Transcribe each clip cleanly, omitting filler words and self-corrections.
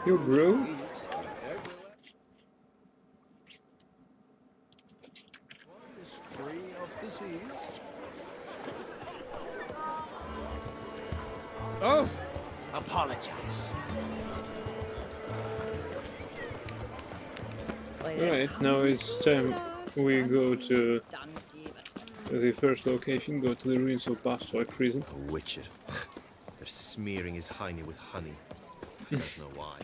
You grew? Is free of disease. Oh! Apologize. Alright, now it's time we go to the first location, go to the ruins of Bastoy prison. A Witcher. They're smearing his hiney with honey. I don't know why.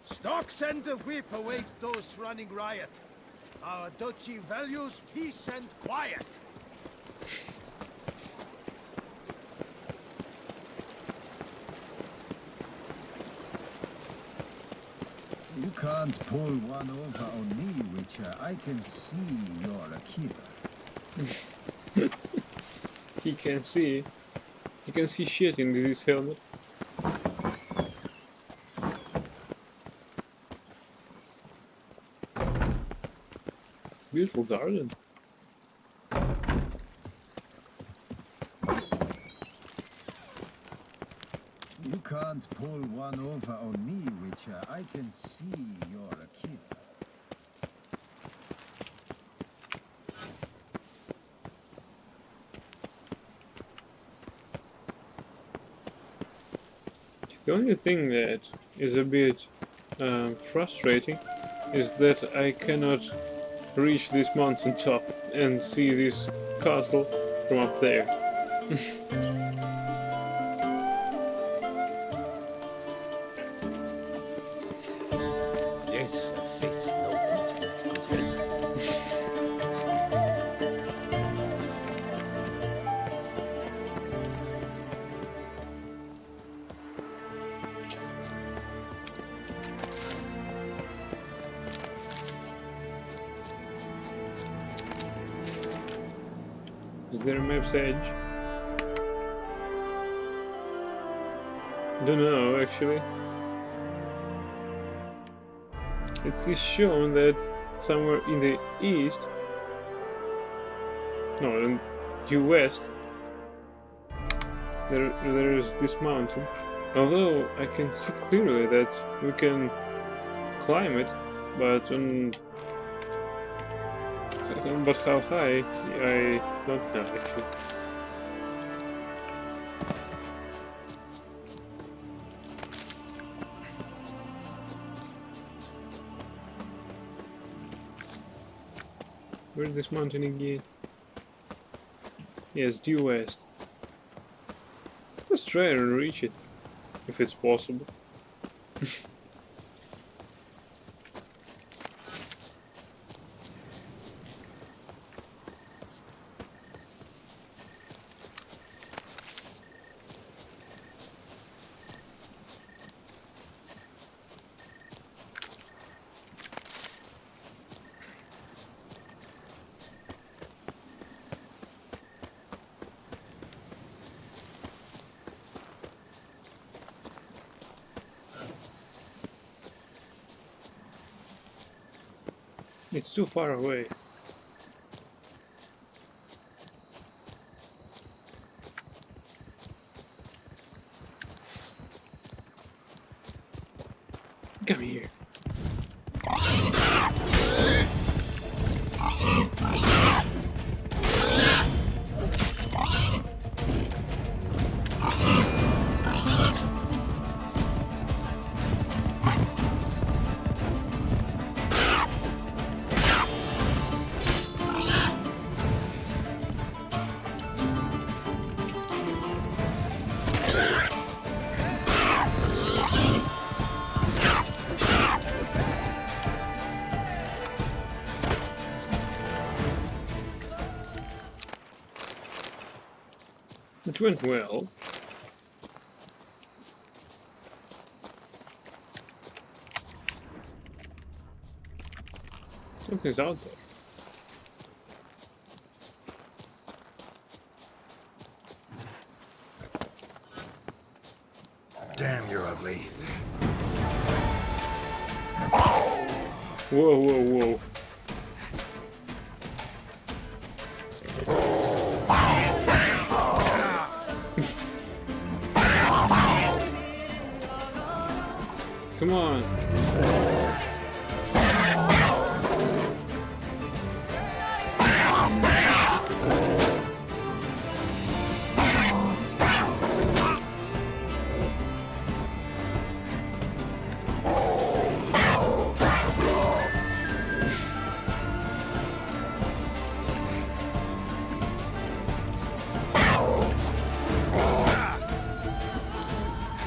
Stocks and the whip await those running riot. Our duchy values peace and quiet. You can't pull one over on me, Witcher. I can see you're a killer. He can see. He can see shit in this helmet. Beautiful garden. You can't pull one over on me, Witcher. I can see you're a killer. The only thing that is a bit frustrating is that I cannot reach this mountain top and see this castle from up there. Yes, a face no ointment could help. Is there a map's edge? Don't know actually. It is shown that somewhere in the east, no, in due west, there is this mountain. Although I can see clearly that we can climb it, but but how high I don't know actually. Where's this mountain again? Yes, due west. Let's try and reach it, if it's possible. It's too far away. Come here. It went well. Something's out there. Damn, you're ugly. Whoa, whoa, whoa. Come on.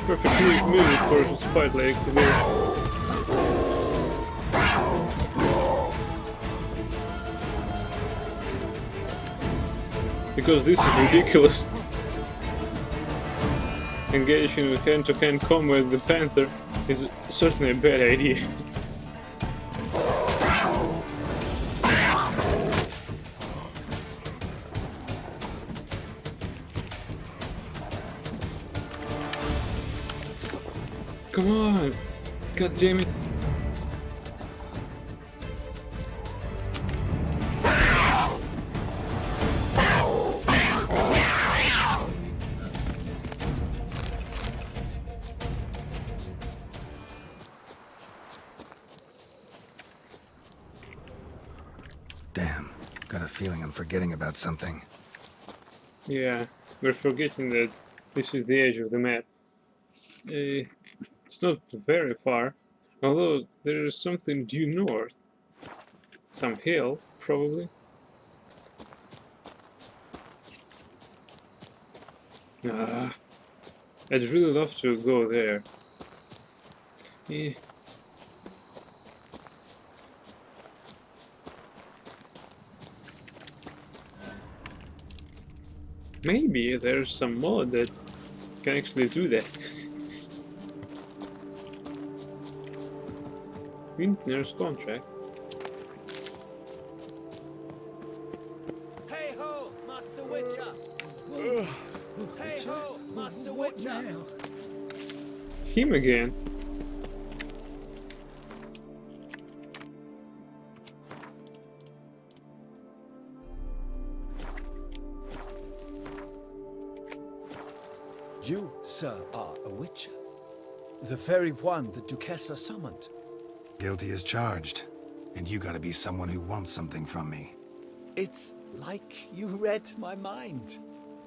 Perfect music for a fight like this. Because this is ridiculous. Engaging in hand-to-hand combat with the Panther is certainly a bad idea. Come on! God damn it! Damn. Got a feeling I'm forgetting about something. Yeah, we're forgetting that this is the edge of the map. It's not very far, although there is something due north. Some hill, probably. Ah, I'd really love to go there. Eh. Maybe there's some mod that can actually do that. Vintner's contract. Hey ho, Master Witcher! Hey ho, Master Witcher! Him again. You, sir, are a witcher. The very one the Duchessa summoned. Guilty as charged. And you gotta be someone who wants something from me. It's like you read my mind.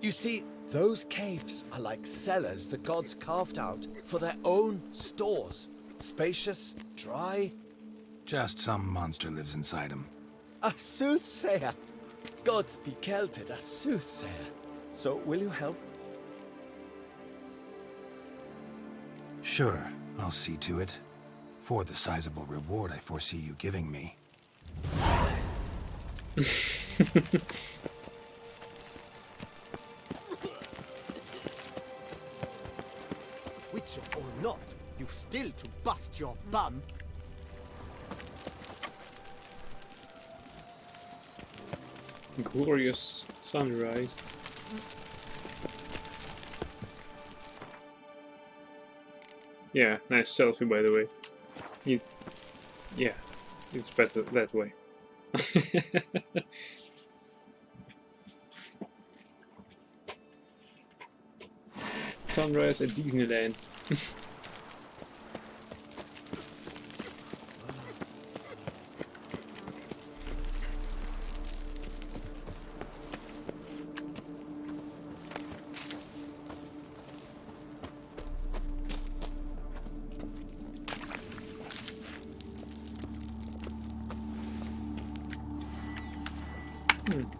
You see, those caves are like cellars the gods carved out for their own stores. Spacious, dry. Just some monster lives inside him. A soothsayer. Gods be kelted, a soothsayer. So, will you help? Sure, I'll see to it. For the sizable reward I foresee you giving me. Witcher or not, you've still to bust your bum. Glorious sunrise. Yeah, nice selfie by the way. Yeah, it's better that way. Sunrise at Disneyland.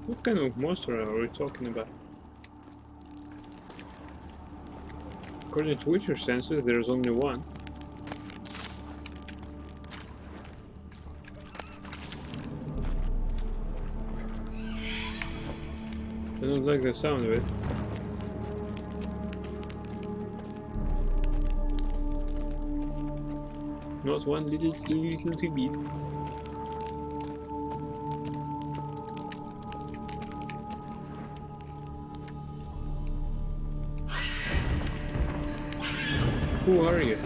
What kind of monster are we talking about? According to Witcher senses, there's only one. I don't like the sound of it. Not one little bit. Who are you?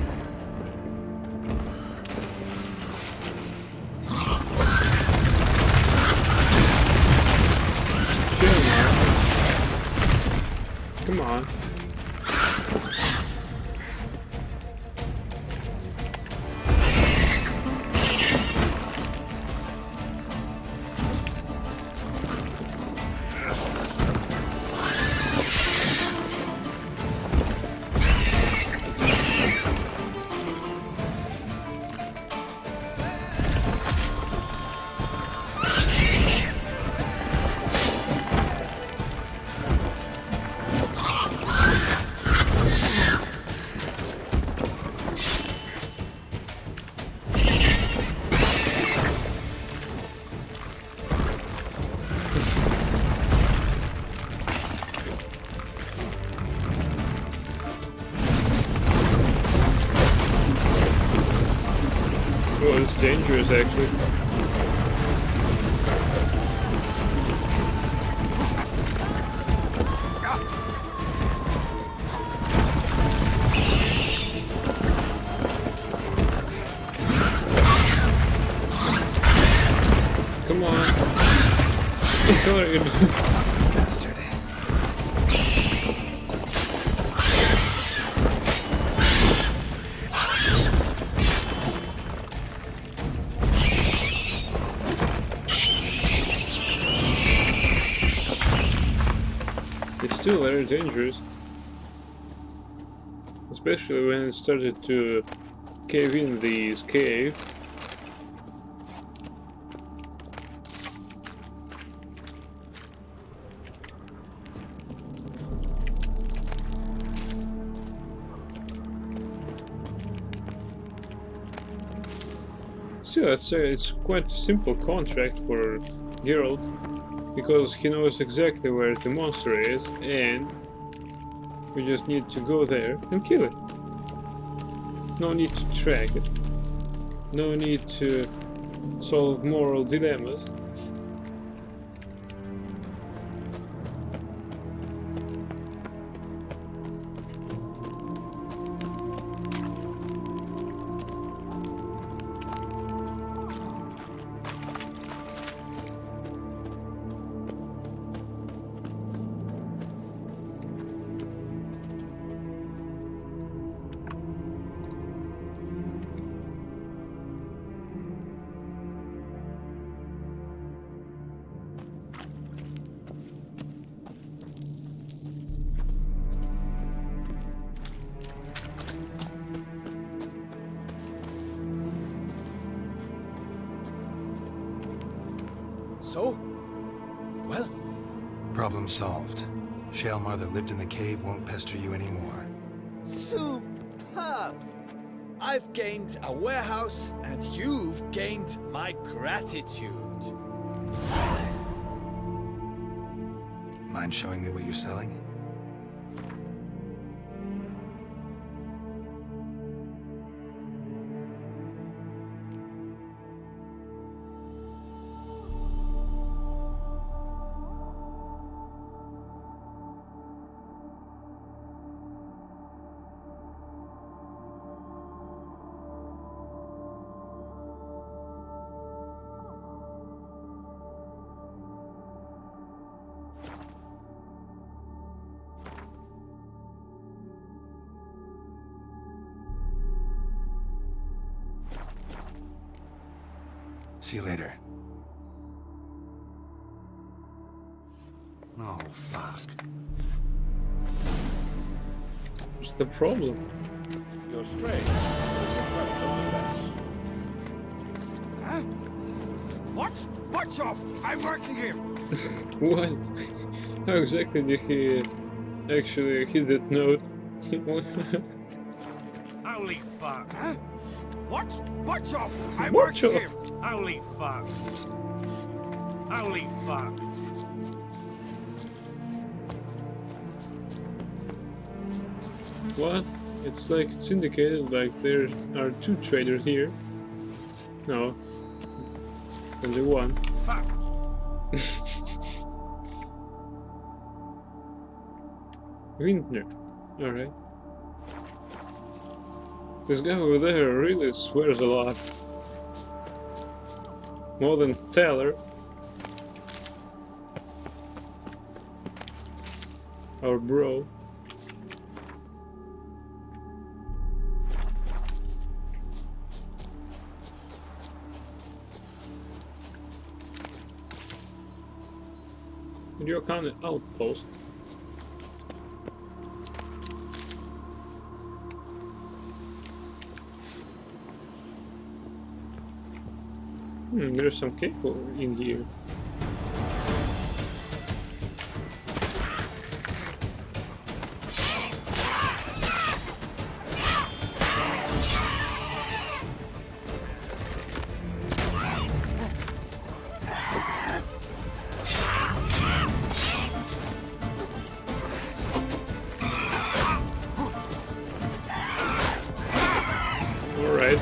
Chill, man. Come on. dangerous actually. Come on. Come on. Bastard. It's still very dangerous. Especially when it started to cave in this cave. Still, I'd say it's quite a simple contract for Geralt, because he knows exactly where the monster is, and we just need to go there and kill it. No need to track it. No need to solve moral dilemmas. So? Well, Problem solved. Shalmar that lived in the cave won't pester you anymore. superb! I've gained a warehouse, and you've gained my gratitude. Mind showing me what you're selling? See you later. Oh, fuck. What's the problem? You're strange. Huh? What? Watch off! I'm working here! What? How exactly did he actually hit that note? Holy fuck! Huh? What? Watch off! I'm Watch working off. here! Holy fuck! Holy fuck! What? It's like it's indicated like there are two traders here. No. Only one. Fuck! Windner. Alright. This guy over there really swears a lot. More than Taylor. Our bro. Your kind of outpost. There's some cable in here. Alright.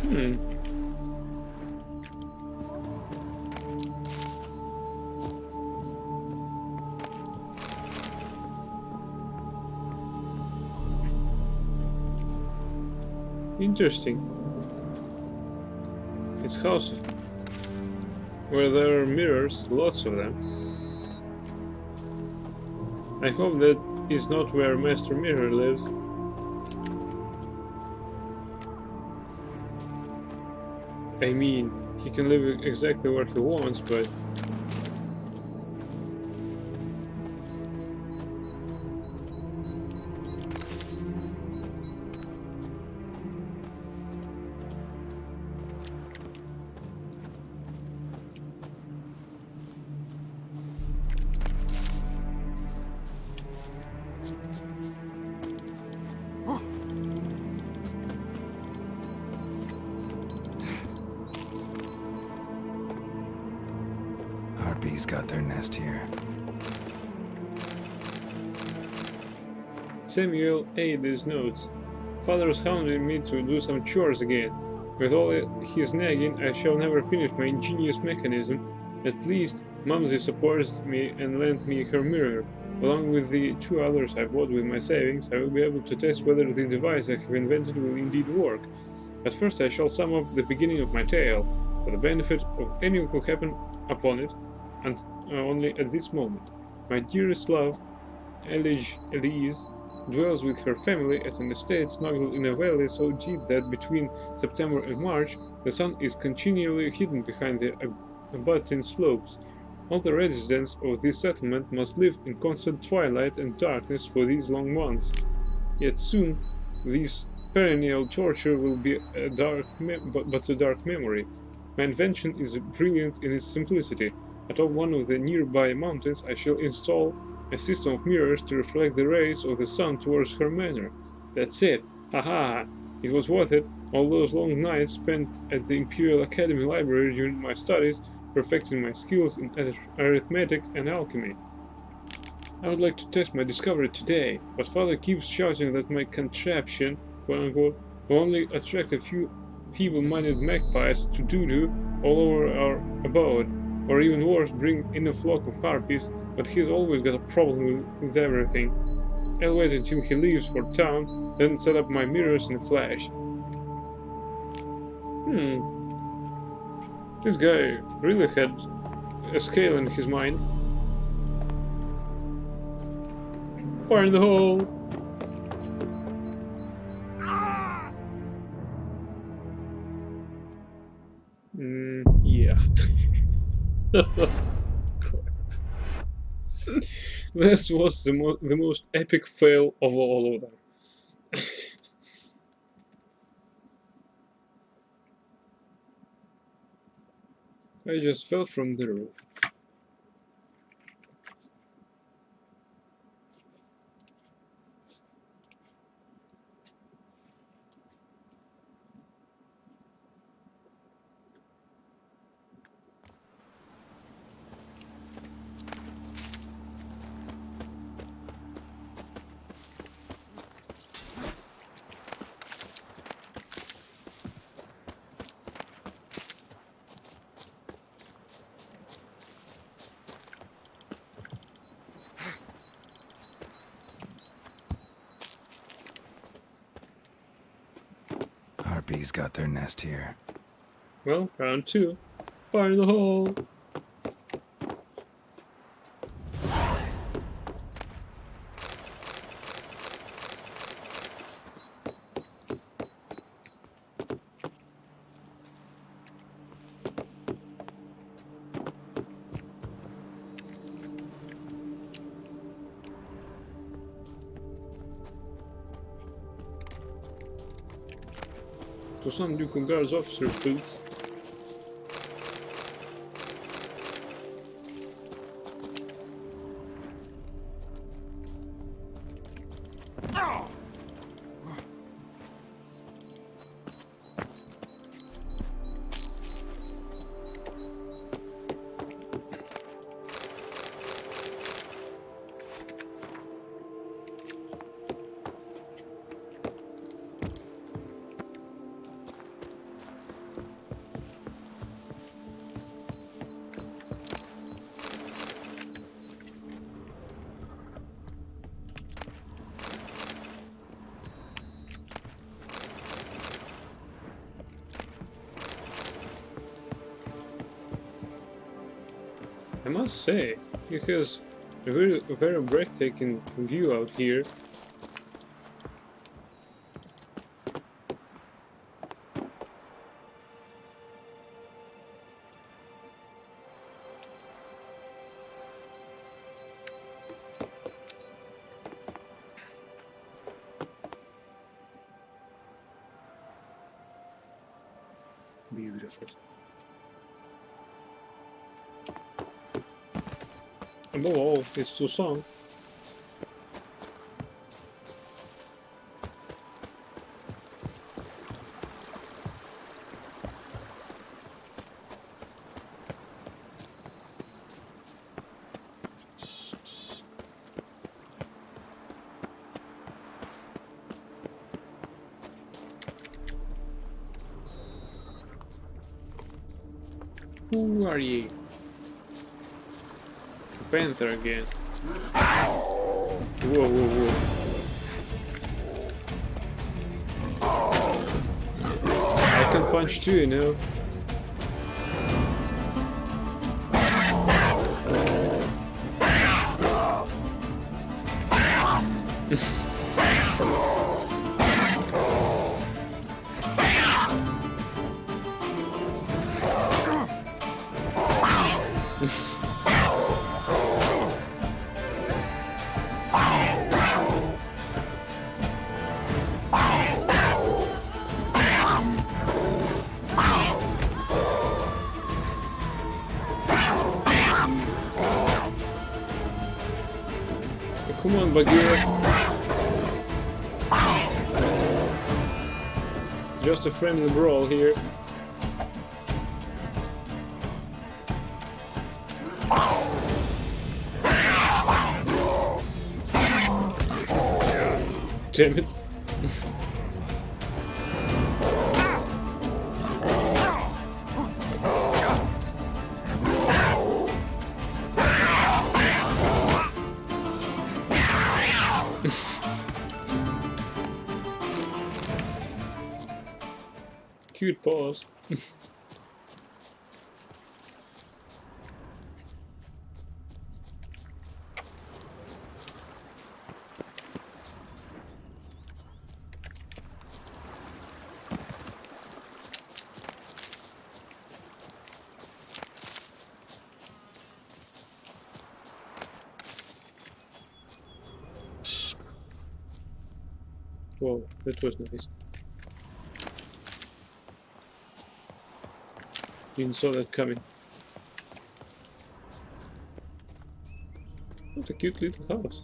Hmm. Interesting. It's house where there are mirrors, lots of them. I hope that is not where Master Mirror lives. I mean, he can live exactly where he wants, but... Harpies got their nest here. Samuel ate these notes. Father's hounding me to do some chores again. With all his nagging, I shall never finish my ingenious mechanism. At least, Mumsy supports me and lent me her mirror. Along with the 2 others I bought with my savings, I will be able to test whether the device I have invented will indeed work. But first I shall sum up the beginning of my tale, for the benefit of any who happen upon it, and only at this moment. My dearest love, Elise, dwells with her family at an estate snuggled in a valley so deep that between September and March the sun is continually hidden behind the abutting slopes. All the residents of this settlement must live in constant twilight and darkness for these long months. Yet soon this perennial torture will be a dark but a dark memory. My invention is brilliant in its simplicity. Atop one of the nearby mountains I shall install a system of mirrors to reflect the rays of the sun towards her manor. That's it! Haha! It was worth it, all those long nights spent at the Imperial Academy Library during my studies, perfecting my skills in arithmetic and alchemy. I would like to test my discovery today, but Father keeps shouting that my contraption, quote-unquote, will only attract a few feeble-minded magpies to doo-doo all over our abode, or even worse, bring in a flock of harpies, but he's always got a problem with everything. I'll wait until he leaves for town, then set up my mirrors in a flash. This guy really had a scale in his mind. Fire in the hole! Yeah. This was the most epic fail of all of them. I just fell from the roof. Harpies got their nest here. Well, round 2. Fire in the hole! To some Duke Guards officer boots. I must say, it has a very breathtaking view out here. Beautiful. Above all, it's Toussaint. Who are ye? A panther again. Whoa, whoa, whoa. I can punch too, you know. Come on, Bagheera. Just a friendly brawl here. Damn it. Cute paws. Whoa, that was nice. Didn't saw that coming. What a cute little house.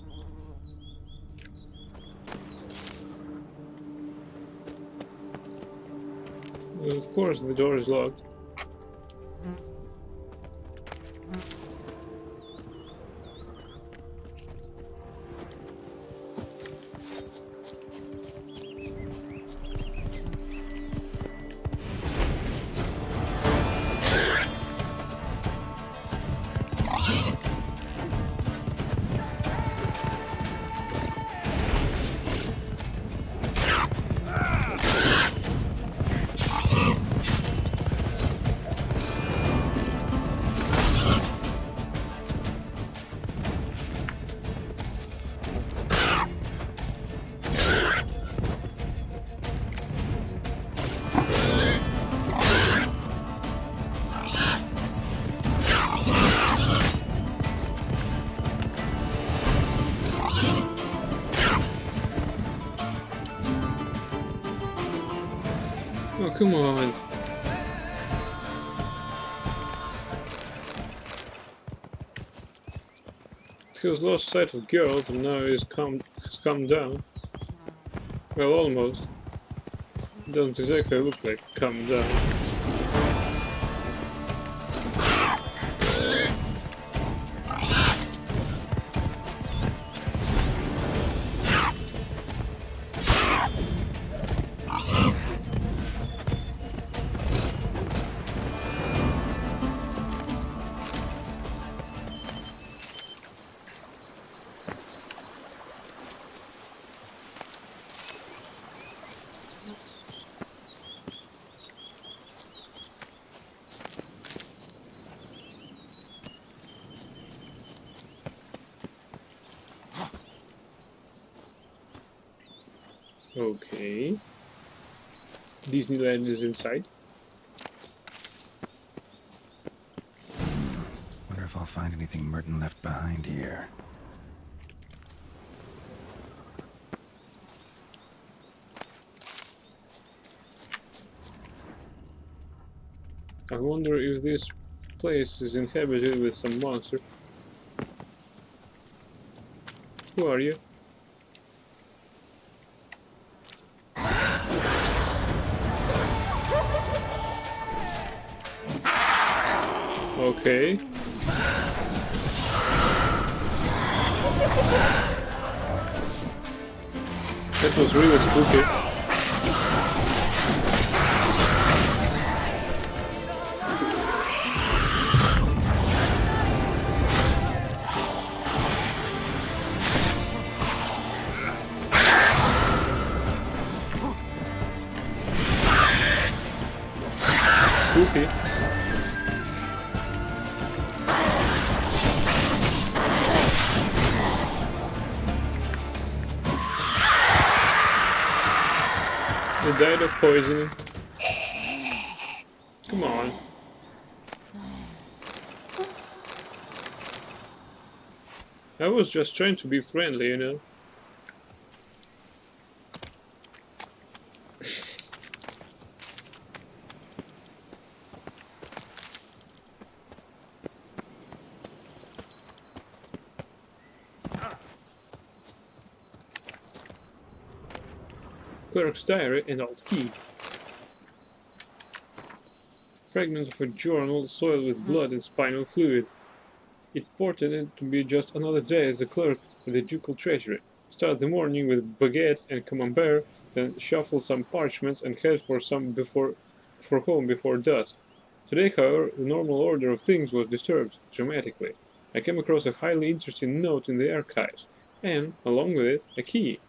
Well, of course the door is locked. Oh, come on. He was lost sight of Geralt and now has come down. Well, almost. Doesn't exactly look like come down. Okay. Disneyland is inside. Wonder if I'll find anything Merton left behind here. I wonder if this place is inhabited with some monster. Who are you? Okay. That was really spooky. Spooky. He died of poisoning. Come on. I was just trying to be friendly, you know. Clerk's diary and old key. Fragment of a journal soiled with blood and spinal fluid. It portended to be just another day as a clerk at the ducal treasury. Start the morning with baguette and camembert, then shuffle some parchments and head for home before dusk. Today, however, the normal order of things was disturbed dramatically. I came across a highly interesting note in the archives, and, along with it, a key.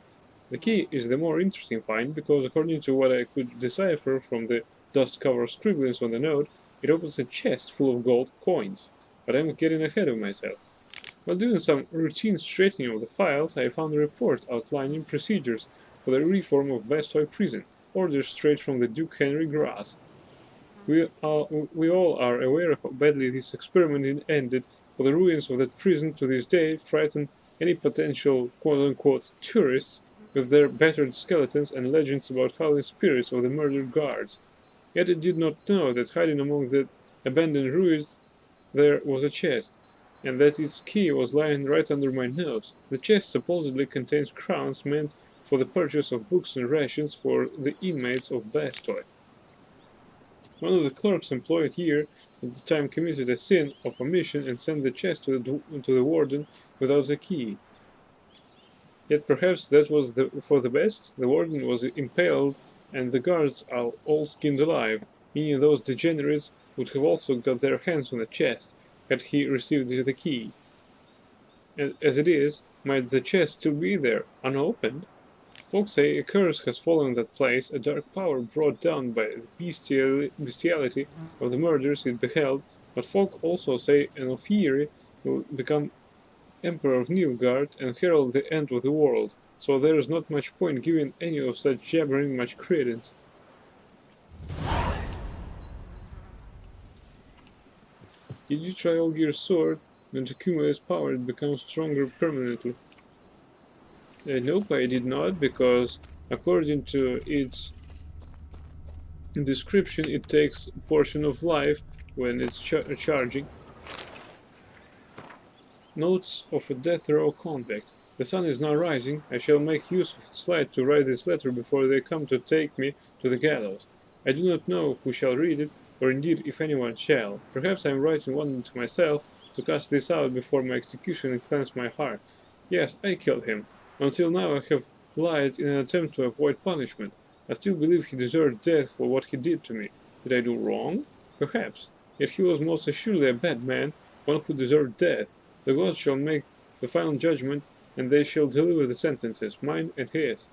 The key is the more interesting find because, according to what I could decipher from the dust-covered scribblings on the note, it opens a chest full of gold coins. But I'm getting ahead of myself. While doing some routine straightening of the files, I found a report outlining procedures for the reform of Bastoy prison, orders straight from the Duke Henry Grass. We all are aware of how badly this experiment ended, for the ruins of that prison to this day frighten any potential quote-unquote tourists with their battered skeletons and legends about howling spirits of the murdered guards. Yet I did not know that hiding among the abandoned ruins there was a chest, and that its key was lying right under my nose. The chest supposedly contains crowns meant for the purchase of books and rations for the inmates of Bastoy. One of the clerks employed here at the time committed a sin of omission and sent the chest to the warden without the key. Yet perhaps that was for the best. The warden was impaled, and the guards are all skinned alive, meaning those degenerates would have also got their hands on the chest had he received the key. And as it is, might the chest still be there, unopened? Folks say a curse has fallen on that place, a dark power brought down by the bestiality of the murders it beheld, but folk also say an Ophiri will become Emperor of Nilgard and herald the end of the world, so there is not much point giving any of such jabbering much credence. Did you try Olgir's sword? When it accumulates power, it becomes stronger permanently. Nope, I did not, because according to its description, it takes a portion of life when it's charging. Notes of a death row convict. The sun is now rising. I shall make use of its light to write this letter before they come to take me to the gallows. I do not know who shall read it, or indeed if anyone shall. Perhaps I am writing one to myself to cast this out before my execution and cleanse my heart. Yes, I killed him. Until now I have lied in an attempt to avoid punishment. I still believe he deserved death for what he did to me. Did I do wrong? Perhaps. Yet he was most assuredly a bad man, one who deserved death. The gods shall make the final judgment, and they shall deliver the sentences, mine and his.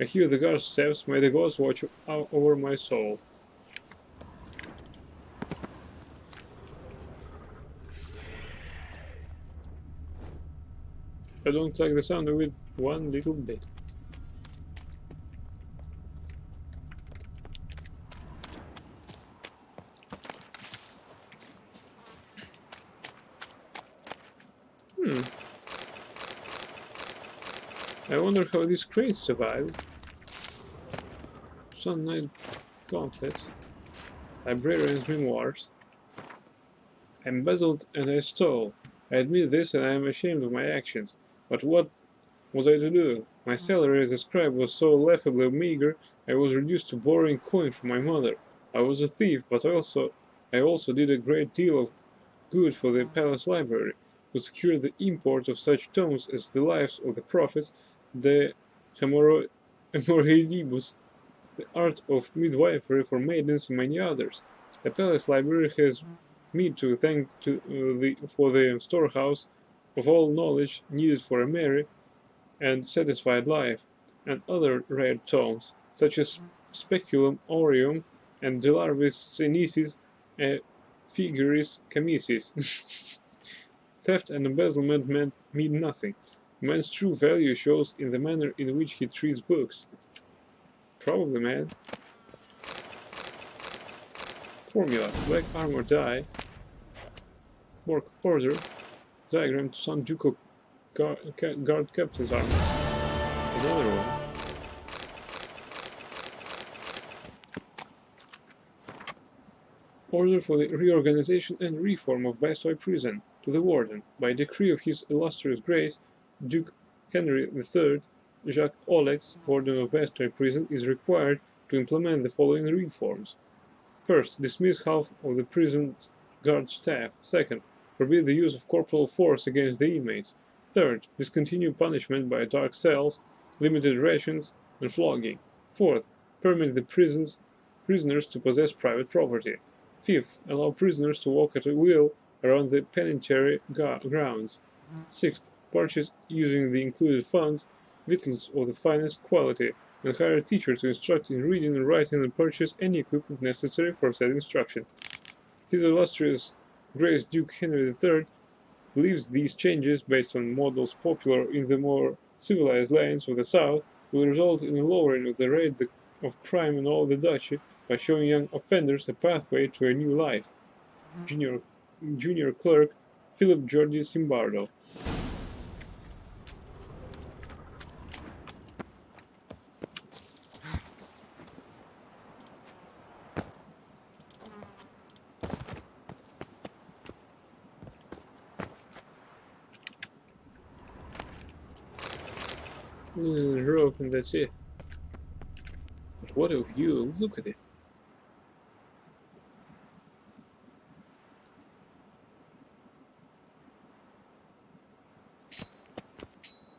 I hear the guard's steps, may the gods watch over my soul. I don't like the sound of it one little bit. I wonder how these crates survived. Sun Knight Gauntlets. Librarian's Memoirs. I embezzled and I stole. I admit this and I am ashamed of my actions. But what was I to do? My salary as a scribe was so laughably meager, I was reduced to borrowing coin from my mother. I was a thief, but I also did a great deal of good for the palace library, to secure the import of such tomes as the Lives of the Prophets, the Hemorrhoidibus, the Art of Midwifery for Maidens, and many others. The palace library has me to thank for the storehouse of all knowledge needed for a merry and satisfied life, and other rare tomes, such as Speculum Aureum and De Larvis Senesis et Figuris Chamisis. Theft and embezzlement mean nothing. Man's true value shows in the manner in which he treats books. Probably, man. Formula: Black armor die. Work order. Diagram to Sun Ducal Guard Captain's armor. Another one. Order for the reorganization and reform of Bastoy Prison to the Warden, by decree of His Illustrious Grace, Duke Henry III, Jacques Olex, Warden of Bastoy Prison, is required to implement the following reforms. First, dismiss half of the prison's guard staff. Second, forbid the use of corporal force against the inmates. Third, discontinue punishment by dark cells, limited rations, and flogging. Fourth, permit the prisoners to possess private property. Fifth, allow prisoners to walk at will around the penitentiary grounds. Sixth, purchase, using the included funds, victuals of the finest quality, and hire a teacher to instruct in reading and writing and purchase any equipment necessary for said instruction. His Illustrious Grace Duke Henry III believes these changes, based on models popular in the more civilized lands of the South, will result in a lowering of the rate of crime in all the duchy by showing young offenders a pathway to a new life. Junior Clerk Philip Jordi Simbardo. Rope, and that's it. But what of you? Look at it.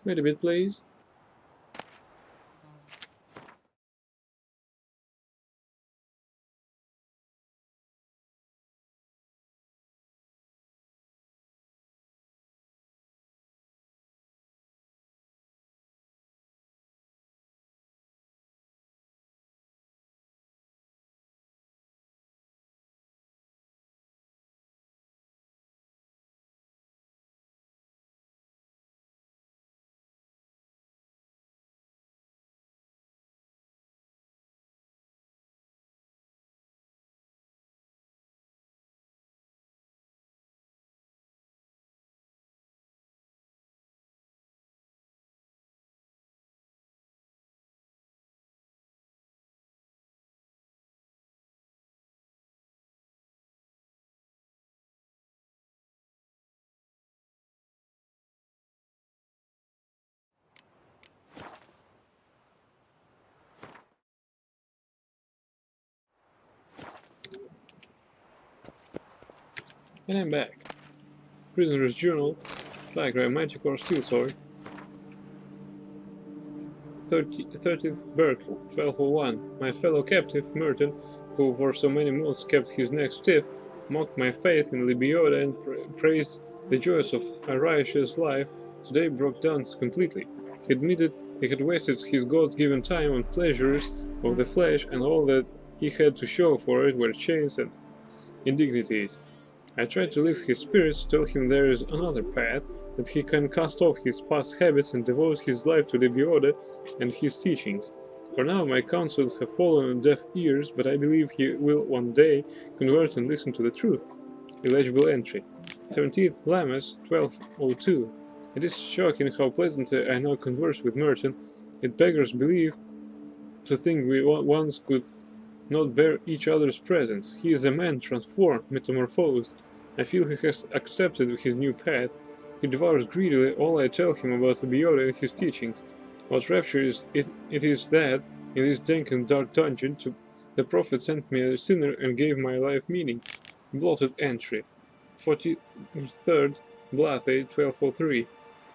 Wait a bit, please. And I'm back. Prisoner's Journal, Flagra, Magic or Steel Sword. 30th Burke, 1201. My fellow captive, Merton, who for so many months kept his neck stiff, mocked my faith in Libioda and praised the joys of a righteous life, today broke down completely. He admitted he had wasted his God-given time on pleasures of the flesh, and all that he had to show for it were chains and indignities. I tried to lift his spirits, tell him there is another path, that he can cast off his past habits and devote his life to Libioda and his teachings. For now my counsels have fallen on deaf ears, but I believe he will one day convert and listen to the truth. Illegible entry. 17th Lammas, 1202. It is shocking how pleasantly I now converse with Merton. It beggars belief to think we once could not bear each other's presence. He is a man transformed, metamorphosed. I feel he has accepted his new path. He devours greedily all I tell him about Lebioda and his teachings. What rapture is it is that, in this dank and dark dungeon, the prophet sent me a sinner and gave my life meaning. Blotted entry. 43rd Blathay, 1203.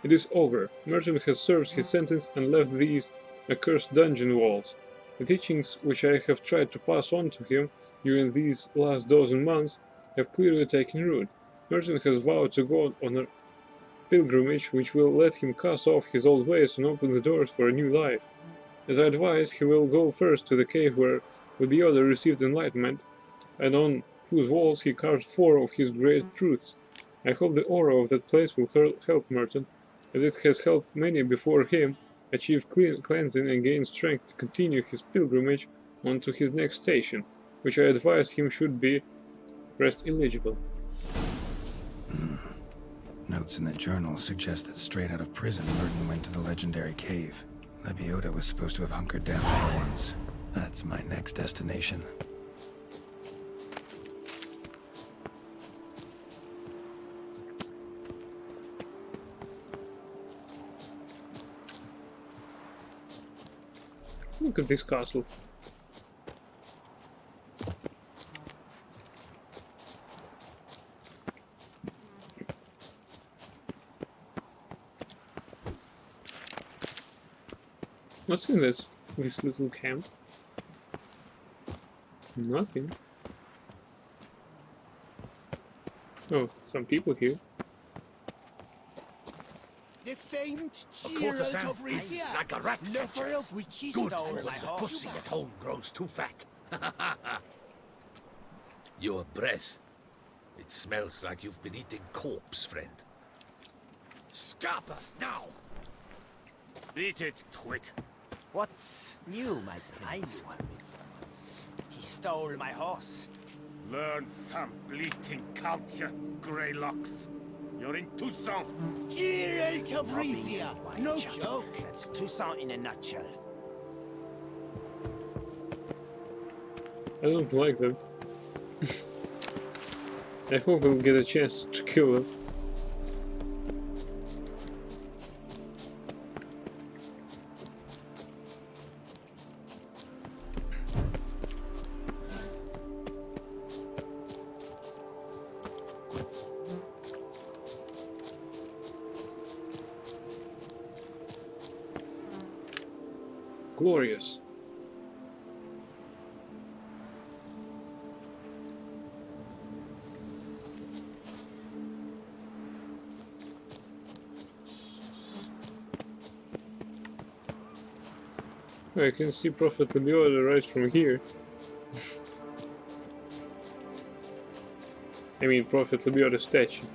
It is over. Merton has served his sentence and left these accursed dungeon walls. The teachings which I have tried to pass on to him during these last dozen months have clearly taken root. Merton has vowed to go on a pilgrimage which will let him cast off his old ways and open the doors for a new life. As I advised, he will go first to the cave where Lebioda received enlightenment, and on whose walls he carved 4 of his great truths. I hope the aura of that place will help Merton, as it has helped many before him achieve cleansing and gain strength to continue his pilgrimage on to his next station, which I advise him should be rest illegible. Notes in the journal suggest that straight out of prison, Merton went to the legendary cave. Lebioda was supposed to have hunkered down there once. That's my next destination. Look at this castle. What's in this little camp? Nothing. Oh, some people here. The famed courtesan Gerald of is Rivia, like a rat lover catcher. of witches Good stole for my the horse. pussy at home grows too fat. Your breath. It smells like you've been eating corpse, friend. Scapa, now! Beat it, twit. What's new, my prince? I knew him once. He stole my horse. Learn some bleating culture, Greylocks. You're in Toussaint. Gerald of Robbing Rivia, you, white no chap. joke. That's Toussaint in a nutshell. I don't like them. I hope we'll get a chance to kill them. Glorious. I can see Prophet Lebioda right from here. I mean Prophet Lebioda's statue.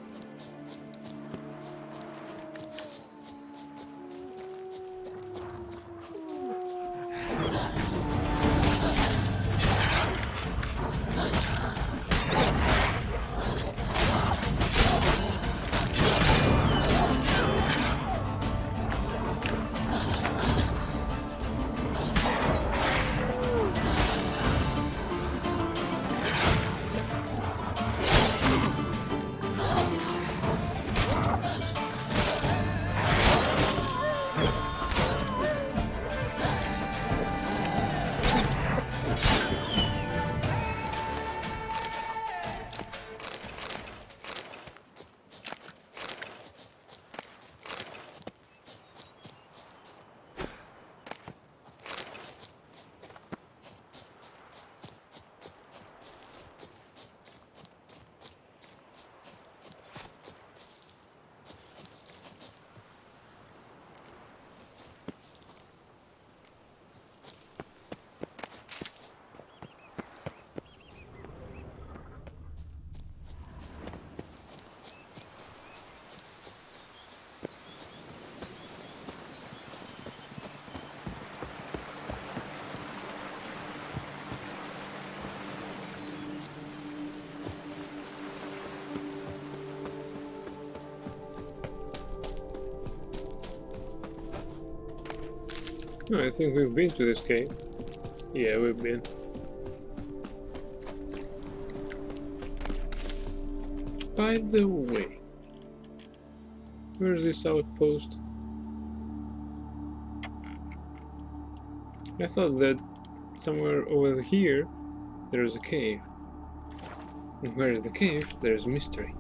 No, I think we've been to this cave. Yeah, we've been. By the way, where's this outpost? I thought that somewhere over here there's a cave. And where is the cave, there's mystery.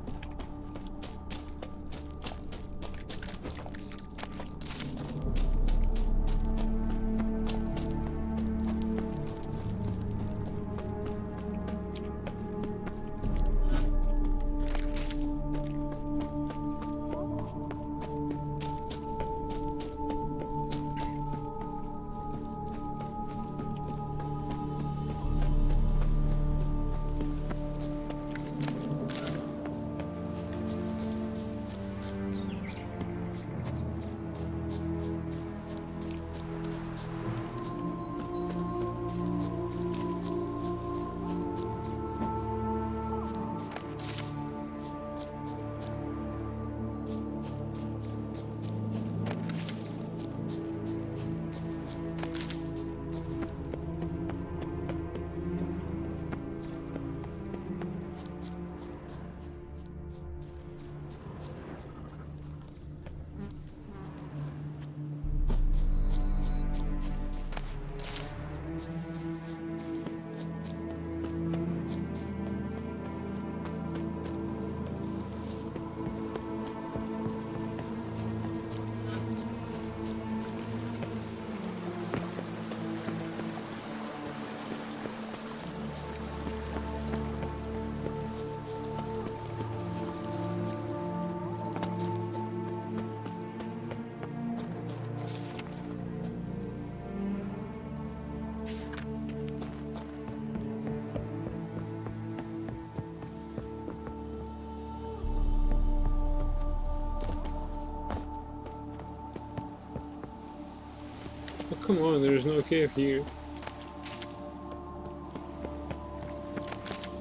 Oh, come on, there's no cave here.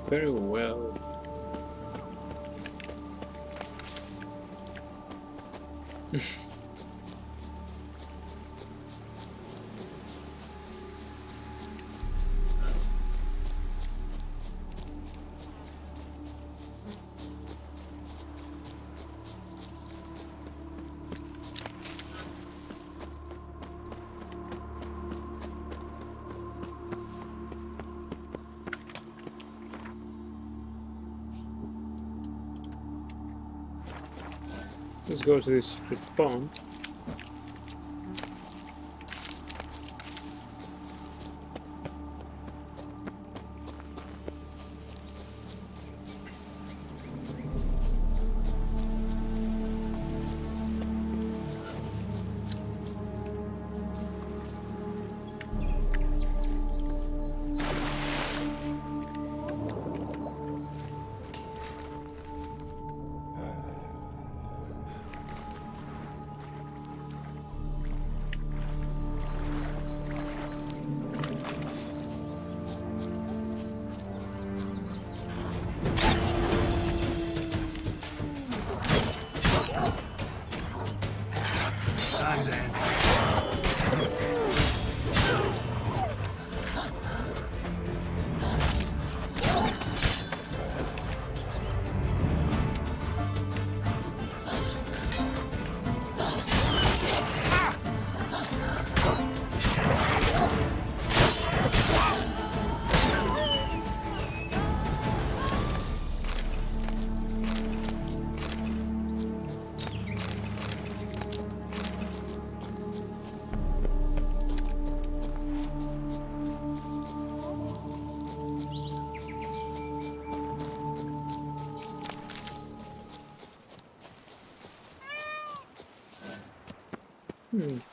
Very well. Let's go to this pond.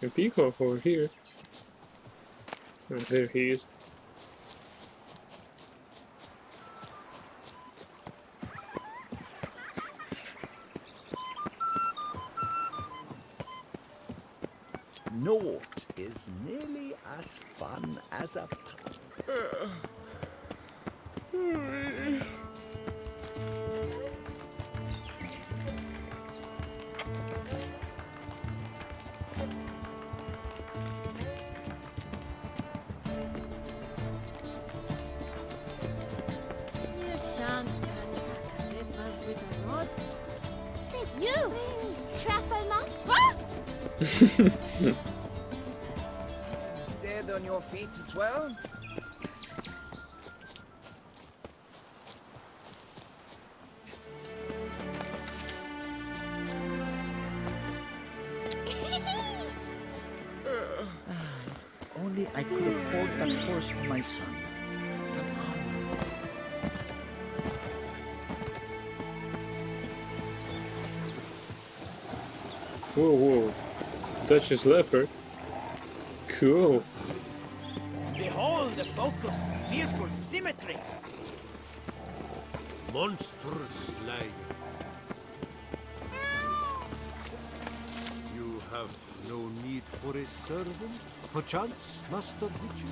A peacock over here. Oh, there he is. Naught is nearly as fun as a puzzle. Dead on your feet as well? Only I could afford that horse for my son. That armor. Whoa, whoa. Duchess Leopard. Cool. Behold the focused, fearful symmetry. Monster slain. You have no need for a servant? Perchance, Master Witcher?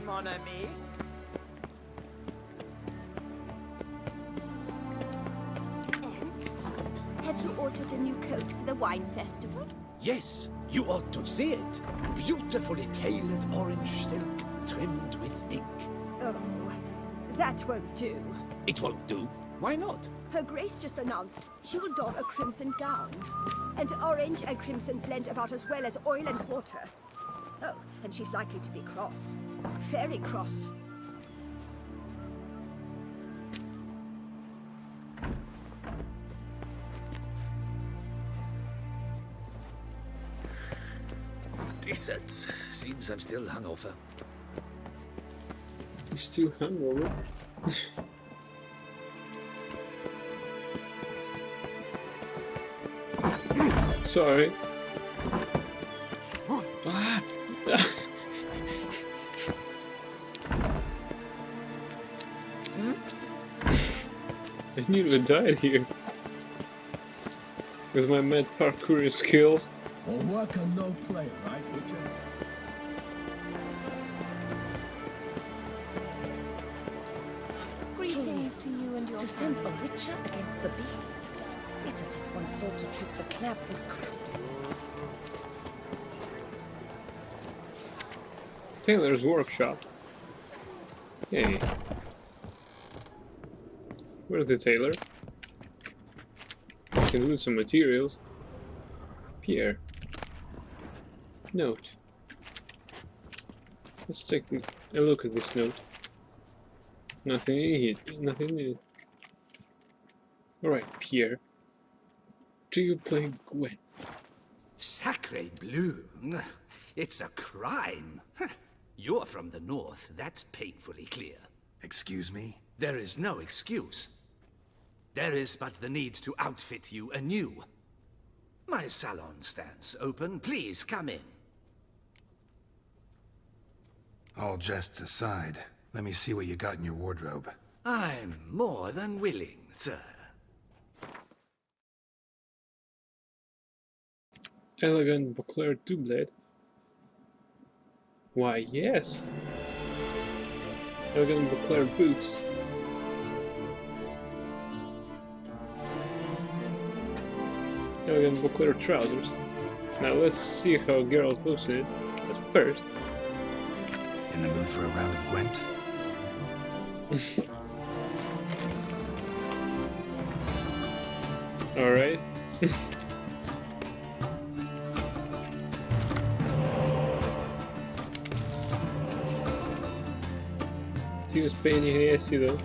Mon ami. And have you ordered a new coat for the wine festival? Yes, you ought to see it. Beautifully tailored orange silk trimmed with ink. Oh, that won't do. It won't do. Why not? Her Grace just announced she will don a crimson gown. And orange and crimson blend about as well as oil and water. Oh, and she's likely to be cross. Very cross. Decent. Seems I'm still hungover. Still hungover. Sorry. Ah. I nearly died here. With my mad parkour skills. All work and no play, right, Witcher? Greetings to you and your To send a witcher against the beast. It's as if one sought to treat the clap with cramps. Taylor's workshop. Hey. Where's the tailor? I can loot some materials. Pierre. Note. Let's take a look at this note. Nothing in it. Nothing in it. Alright, Pierre. Do you play Gwen? Sacre bleu. It's a crime. You're from the north, that's painfully clear. Excuse me? There is no excuse. There is but the need to outfit you anew. My salon stands open. Please come in. All jests aside, let me see what you got in your wardrobe. I'm more than willing, sir. Elegant Beauclair two-blade. Why, yes. Elegant Beauclair boots. Elegant Beauclair trousers. Now let's see how Geralt looks in it. But first... In the mood for a round of Gwent? Alright. Seems pain in the ass, though.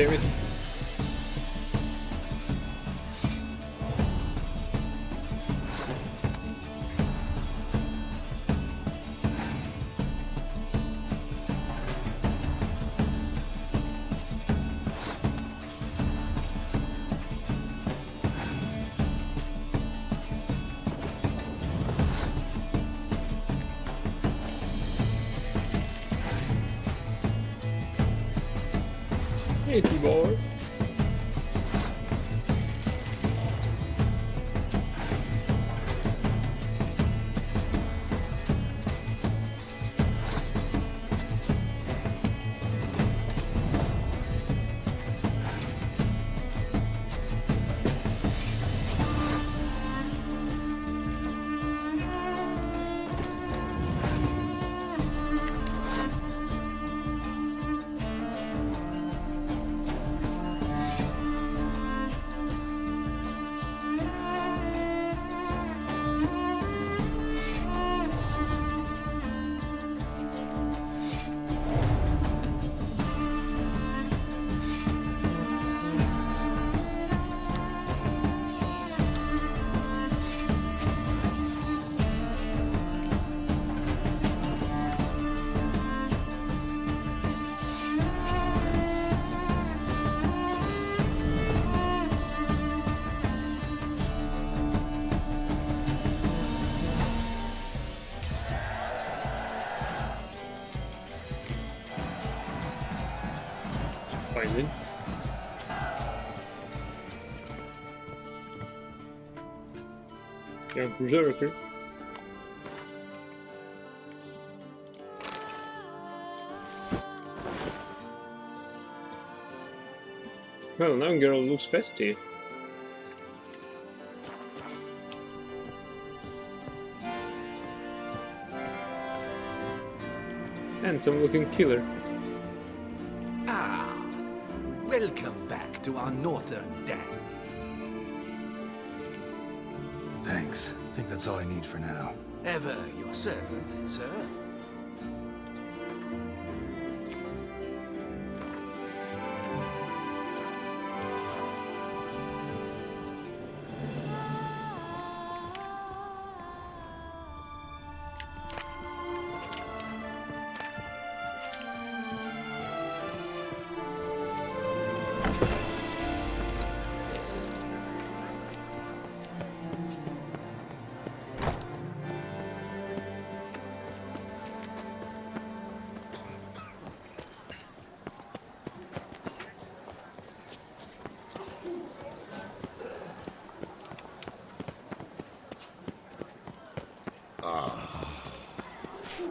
damn it. Hey, T-boy. Fine. Yeah, Berserker. Well, now girl looks festive. Handsome looking killer. Ah, welcome back to our northern dandy. Thanks. I think that's all I need for now. Ever your servant, sir.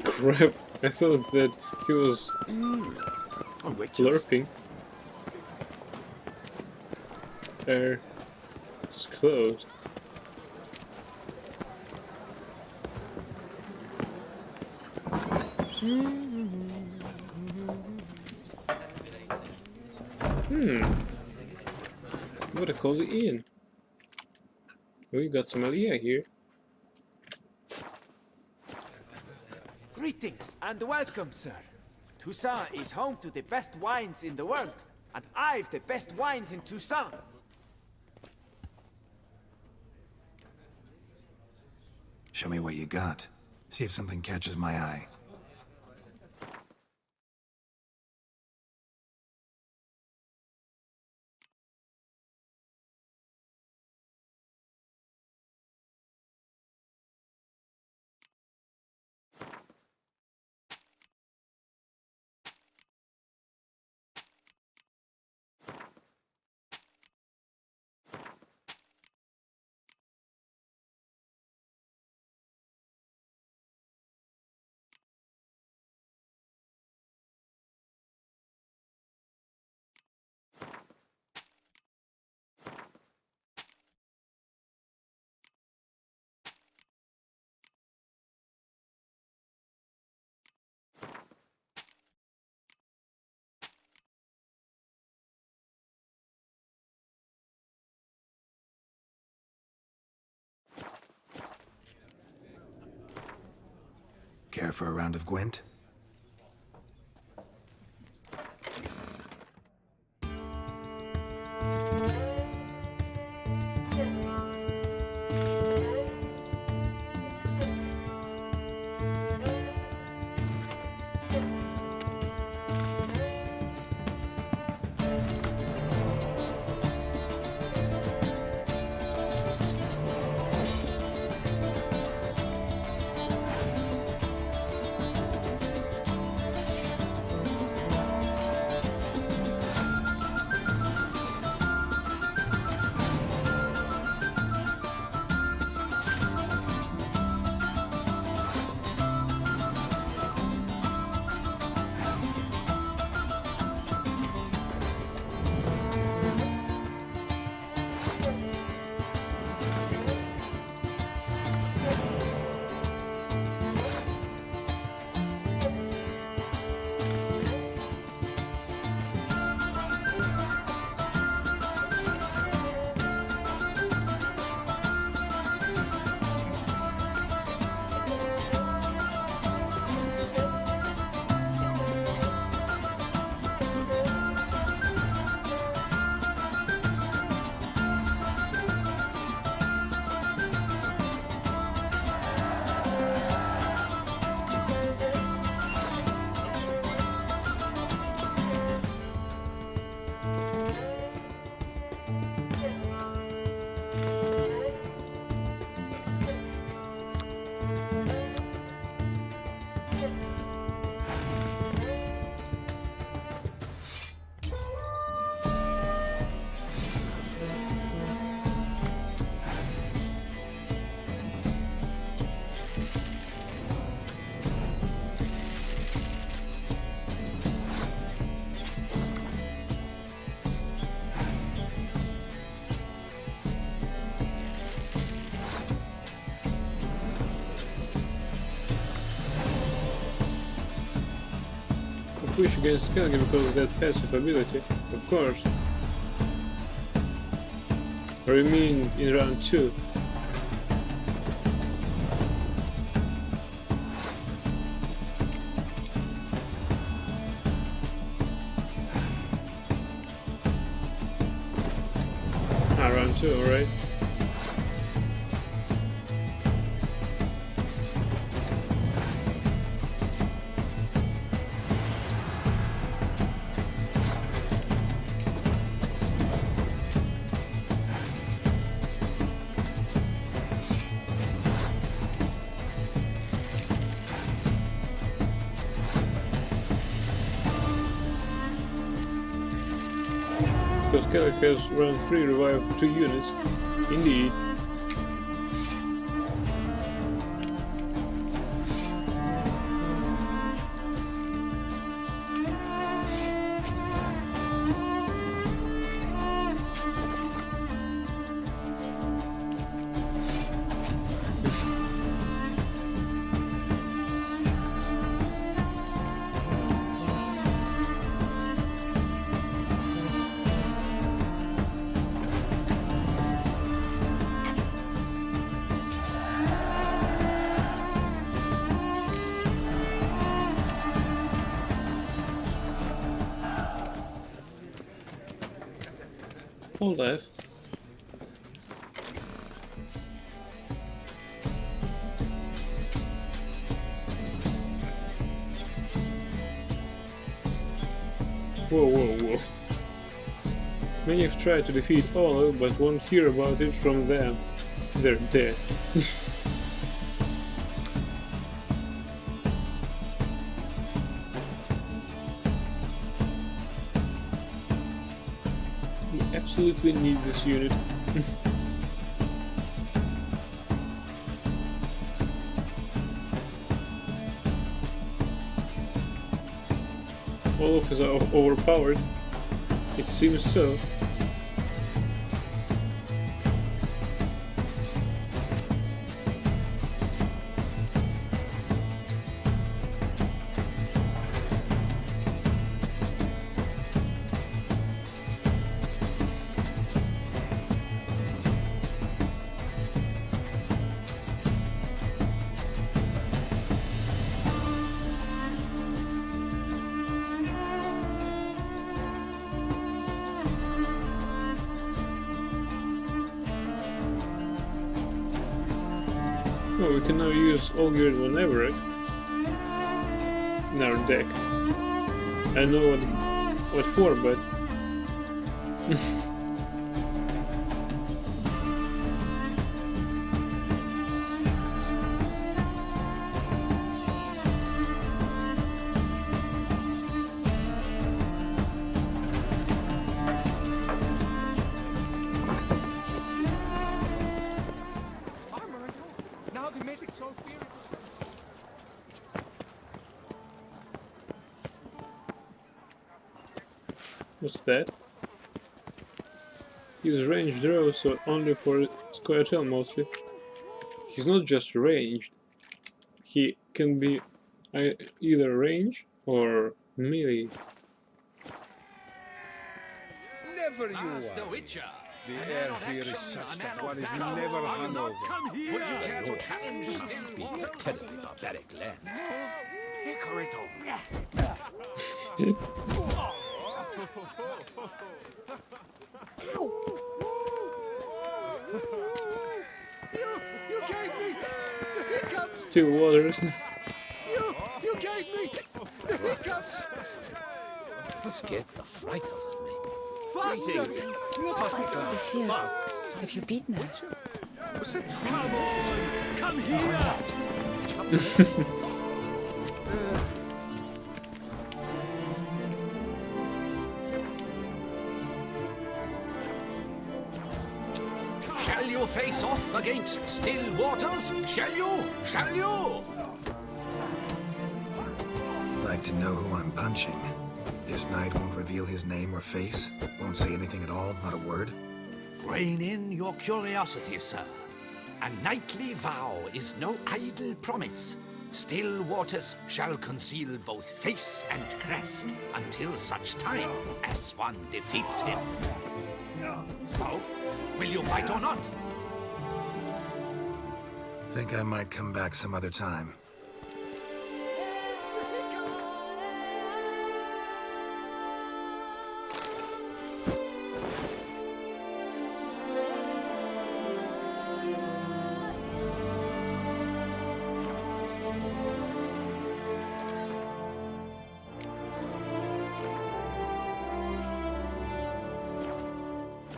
Crap, I thought that he was slurping. There. It's closed. What a cozy inn. We got some Aliyah here. Greetings and welcome, sir. Toussaint is home to the best wines in the world, and I've the best wines in Toussaint. Show me what you got. See if something catches my eye. Care for a round of Gwent? push against Skellige because of that passive ability, of course. Or you mean in round 2? Round 2, alright. Because Skellige has round 3 revive 2 units. Indeed. Hold F. Whoa, whoa, whoa. Many have tried to defeat Olo, but won't hear about it from them. They're dead. We absolutely need this unit. Olaf is overpowered. It seems so. Well, we can now use Olgierd von Everett in our deck. I don't know what for, but what's that? Use ranged draw, so only for Scoia'tael mostly. He's not just ranged. He can be either range or melee. Never you the Witcher. The air here is such that one is never hungover. Would you care to challenge still waters? Terribly barbaric land. You gave me the hiccups. Still waters. You gave me the hiccups. Scared the fright out of me. Have you beaten her? What's the trouble? Come here. Shall you face off against still waters? Shall you? Shall you? Like to know who I'm punching. This knight won't reveal his name or face? Won't say anything at all? Not a word? Rein in your curiosity, sir. A knightly vow is no idle promise. still waters shall conceal both face and crest until such time as one defeats him. So, will you fight or not? Think I might come back some other time.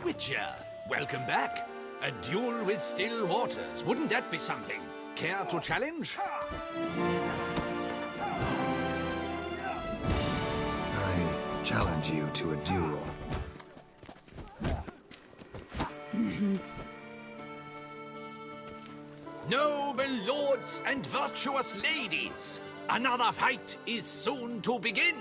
Witcher, welcome back. A duel with still waters, wouldn't that be something? Care to challenge? I challenge you to a duel. Noble lords and virtuous ladies, another fight is soon to begin.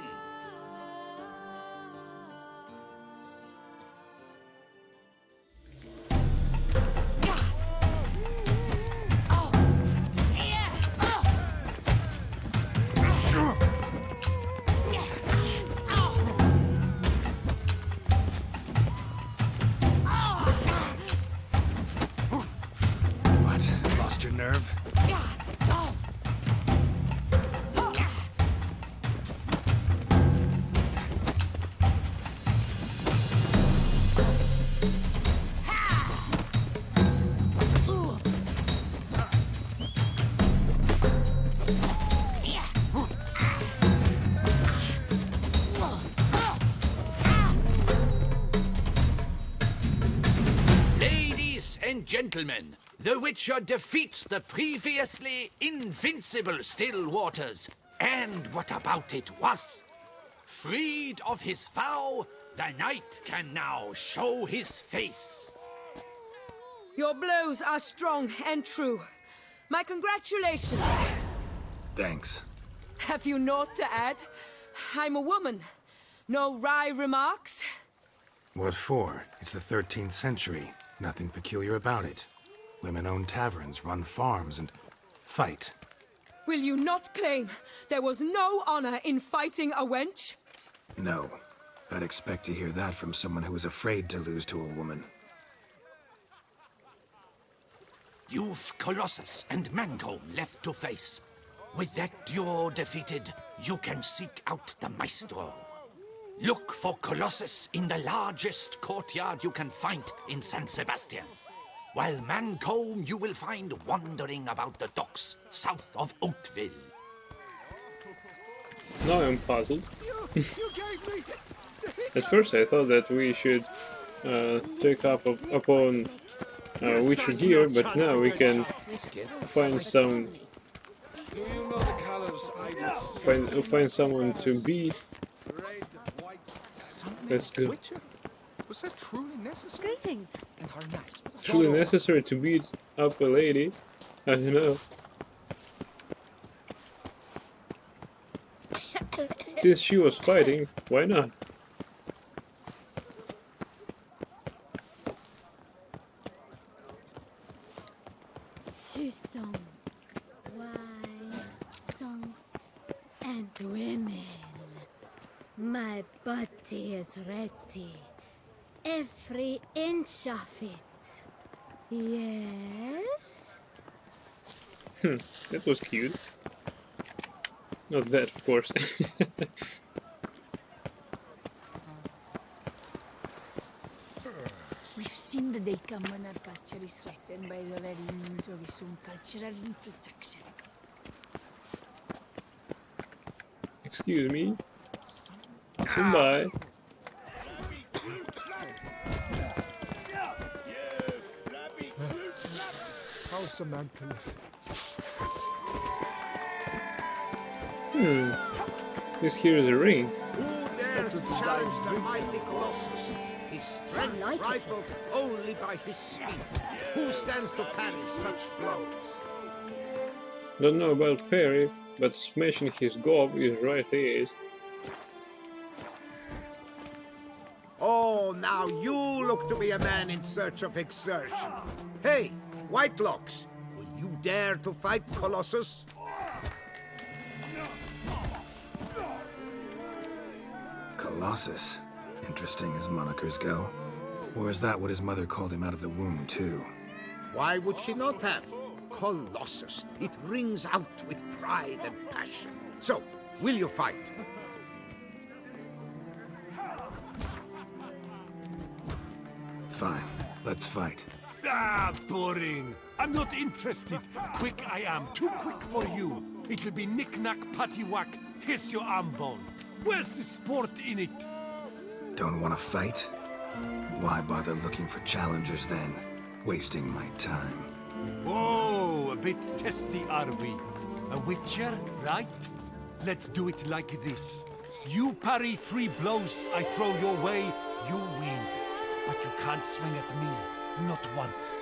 Lost your nerve? Ladies and gentlemen, the Witcher defeats the previously invincible still waters. And what about it was? Freed of his vow, the knight can now show his face. Your blows are strong and true. My congratulations. Thanks. Have you naught to add? I'm a woman. No wry remarks? What for? It's the 13th century. Nothing peculiar about it. Women own taverns, run farms, and fight. Will you not claim there was no honor in fighting a wench? No. I'd expect to hear that from someone who was afraid to lose to a woman. You've Colossus and Mancomb left to face. With that duo defeated, you can seek out the Maestro. Look for Colossus in the largest courtyard you can find in San Sebastian, while Mancomb you will find wandering about the docks south of Oatville. Now I'm puzzled. At first I thought that we should take up upon Witcher gear, but now we can find some find someone to beat. Let's go. Was that truly necessary? Greetings. Truly necessary to beat up a lady? I don't know. Since she was fighting, why not? To song, wine, song, and women. My body is ready. Every inch of it. Yes? That was cute. Not that, of course. We've seen the day come when our culture is threatened by the very means of its own cultural reproduction. Excuse me. Goodbye. How's the man to live? This here is a ring. Who dares challenge the mighty Colossus? His strength rifled only by his speed. Who stands to parry such flows? Don't know about parry, but smashing his gob is right he is. Oh, now you look to be a man in search of exertion. Hey, Whitelocks, will you dare to fight Colossus? Colossus. Interesting as monikers go. Or is that what his mother called him out of the womb, too? Why would she not have? Colossus. It rings out with pride and passion. So, will you fight? Fine. Let's fight. Ah, boring. I'm not interested. Quick I am. Too quick for you. It'll be knick-knack, paddywhack. Here's your arm bone. Where's the sport in it? Don't want to fight? Why bother looking for challengers then? Wasting my time. Oh, a bit testy are we? A witcher, right? Let's do it like this. You parry 3 blows I throw your way, you win. But you can't swing at me, not once.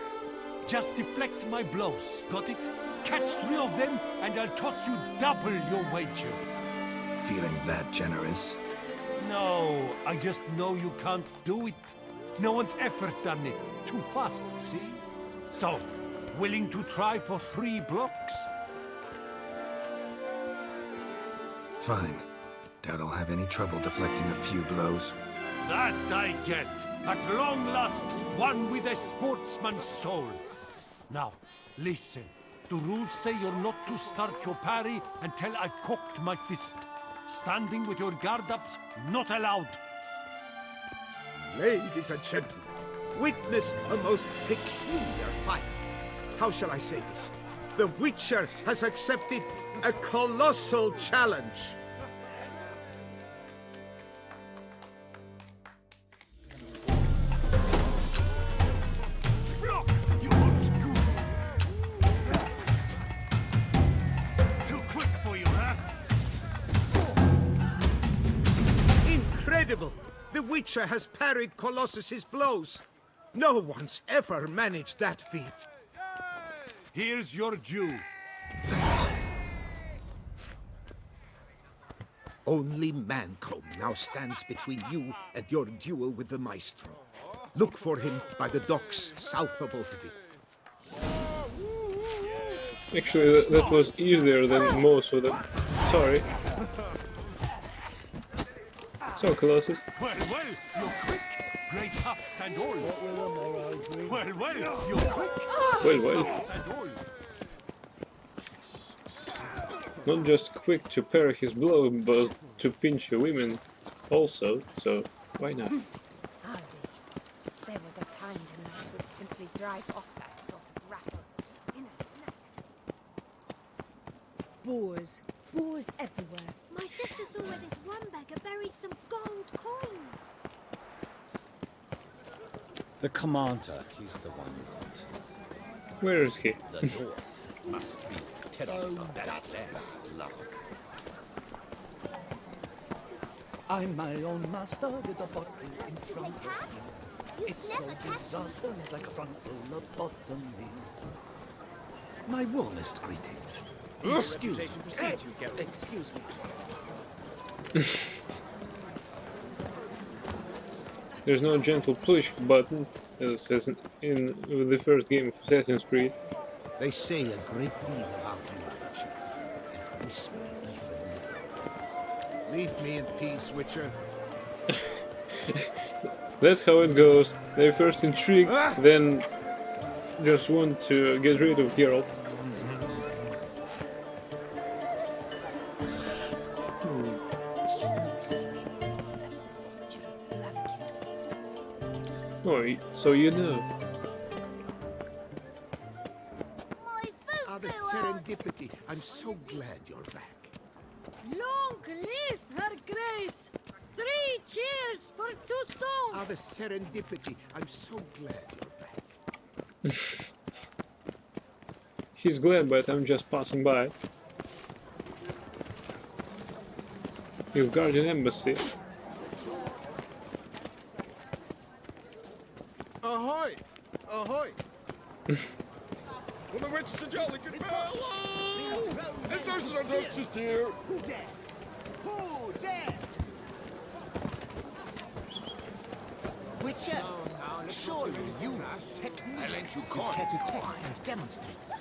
Just deflect my blows, got it? Catch 3 of them, and I'll toss you double your wager. Feeling that generous? No, I just know you can't do it. No one's ever done it. Too fast, see? So, willing to try for 3 blocks? Fine. Doubt I'll have any trouble deflecting a few blows. That I get. At long last, one with a sportsman's soul. Now, listen. The rules say you're not to start your parry until I've cocked my fist. Standing with your guard-ups, not allowed. Ladies and gentlemen, witness a most peculiar fight. How shall I say this? The Witcher has accepted a colossal challenge. Block, you old goose! Too quick for you, huh? Incredible! The Witcher has parried Colossus's blows. No one's ever managed that feat. Here's your due. Only Mancomb now stands between you and your duel with the Maestro. Look for him by the docks south of Otterville. Actually, that was easier than most of them. Sorry. So, Colossus. Well, you're quick. Great tufts and all. Well, you're quick. Well. Tufts and all. Not just quick to parry his blow, but to pinch a women also, so why not? Harvey, there was a time the knights would simply drive off that sort of rabble in a snap. Boars. Boars everywhere. My sister saw where this one beggar buried some gold coins. The commander, he's the one you want. Where is he? The north must be terribly bad luck. I'm my own master with a bottle in front of me. It's no disaster like a frontal lobotomy. My warmest greetings. Excuse me. Excuse me. There's no gentle push button, as in the first game of Assassin's Creed. They say a great deal about you, Witcher, and whisper even more. Leave me in peace, Witcher. That's how it goes. They first intrigue, then just want to get rid of Geralt. Oh, so you know. Ah, the serendipity. I'm so glad you're back. Long live her grace! 3 cheers for Toussaint! Ah, the serendipity. I'm so glad you're back. He's glad, but I'm just passing by. Your guardian embassy. Ahoy! Ahoy! Well, the witches are jolly good fellow! It's our Duchess here! Who dares? Who dares? Witcher, surely you have techniques you care to test and demonstrate.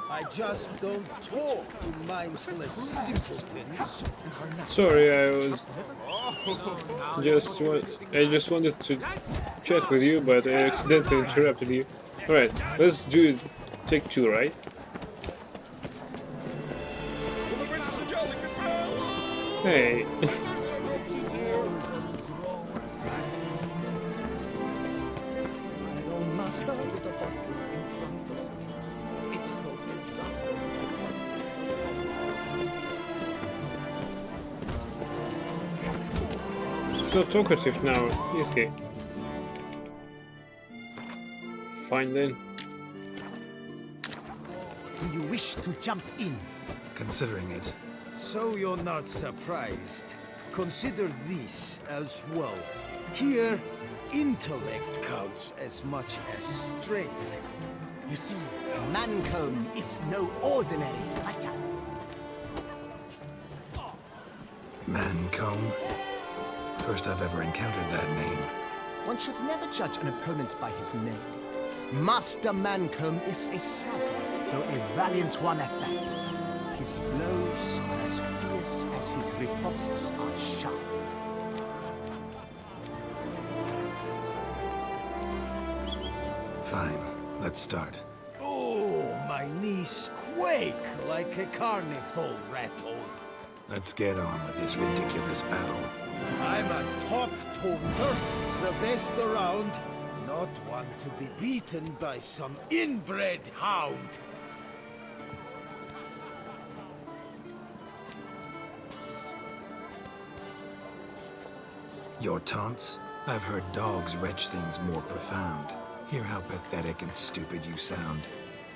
I just don't talk to mindless simpletons. Sorry, I just wanted to chat with you, but I accidentally interrupted you. Alright, let's do take 2, right? Hey. Master with a bottle in front of me. It's no disaster. So talkative now, is he? Fine then. Do you wish to jump in? Considering it. So you're not surprised. Consider this as well. Here, intellect counts as much as strength. You see, Mancomb is no ordinary fighter. Mancomb? First I've ever encountered that name. One should never judge an opponent by his name. Master Mancomb is a savage, though a valiant one at that. His blows are as fierce as his riposts are sharp. Fine, let's start. Oh, my knees quake like a carnival rattle. Let's get on with this ridiculous battle. I'm a top taunter, the best around, not one to be beaten by some inbred hound. Your taunts? I've heard dogs retch things more profound. Hear how pathetic and stupid you sound.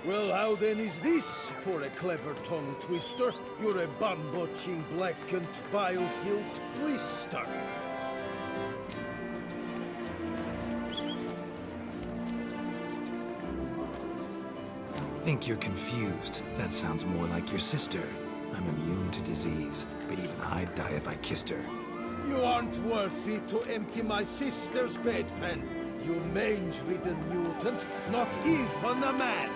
Well, how then is this for a clever tongue twister? You're a bum-butching, blackened, bile-filled blister. Think you're confused. That sounds more like your sister. I'm immune to disease, but even I'd die if I kissed her. You aren't worthy to empty my sister's bedpan. You mange-ridden mutant, not even a man.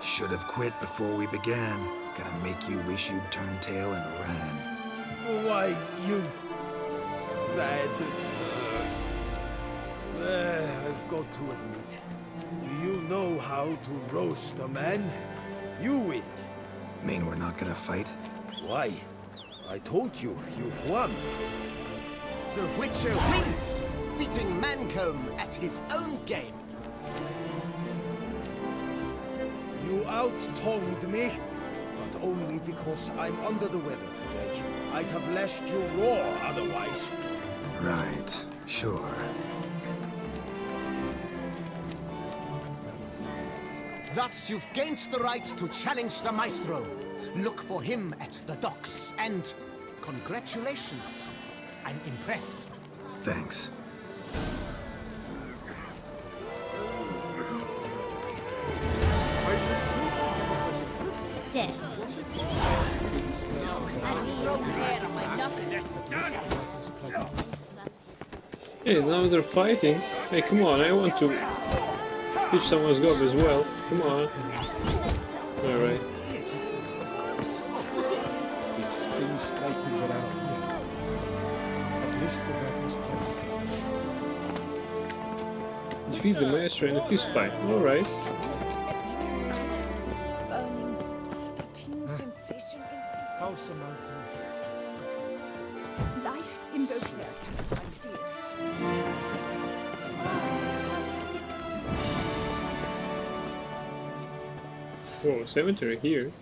Should have quit before we began. Gonna make you wish you'd turned tail and ran. Why, you bad... I've got to admit, you know how to roast a man. You win. Mean we're not gonna fight? Why? I told you, you've won. The Witcher wins, beating Mancomb at his own game. You out-tongued me, but only because I'm under the weather today. I'd have lashed you raw otherwise. Right, sure. Thus, you've gained the right to challenge the Maestro. Look for him at the docks, and congratulations. I'm impressed. Thanks. Dead. I'd throw hair on my knuckles. Hey, now they're fighting. Hey, come on, I want to teach someone's job as well. Come on. Alright. Defeat the master in a fist fight. Alright. Life in Bohemia, my dear. Whoa, cemetery here.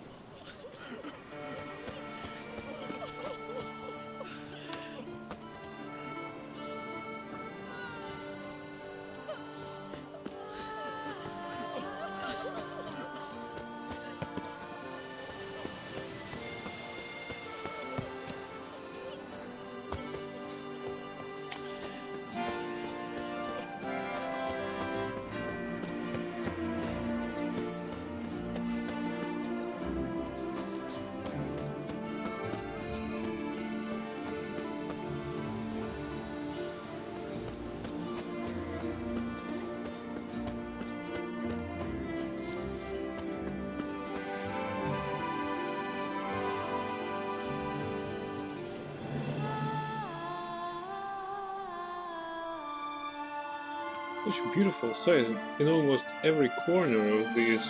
Such a beautiful sight in almost every corner of this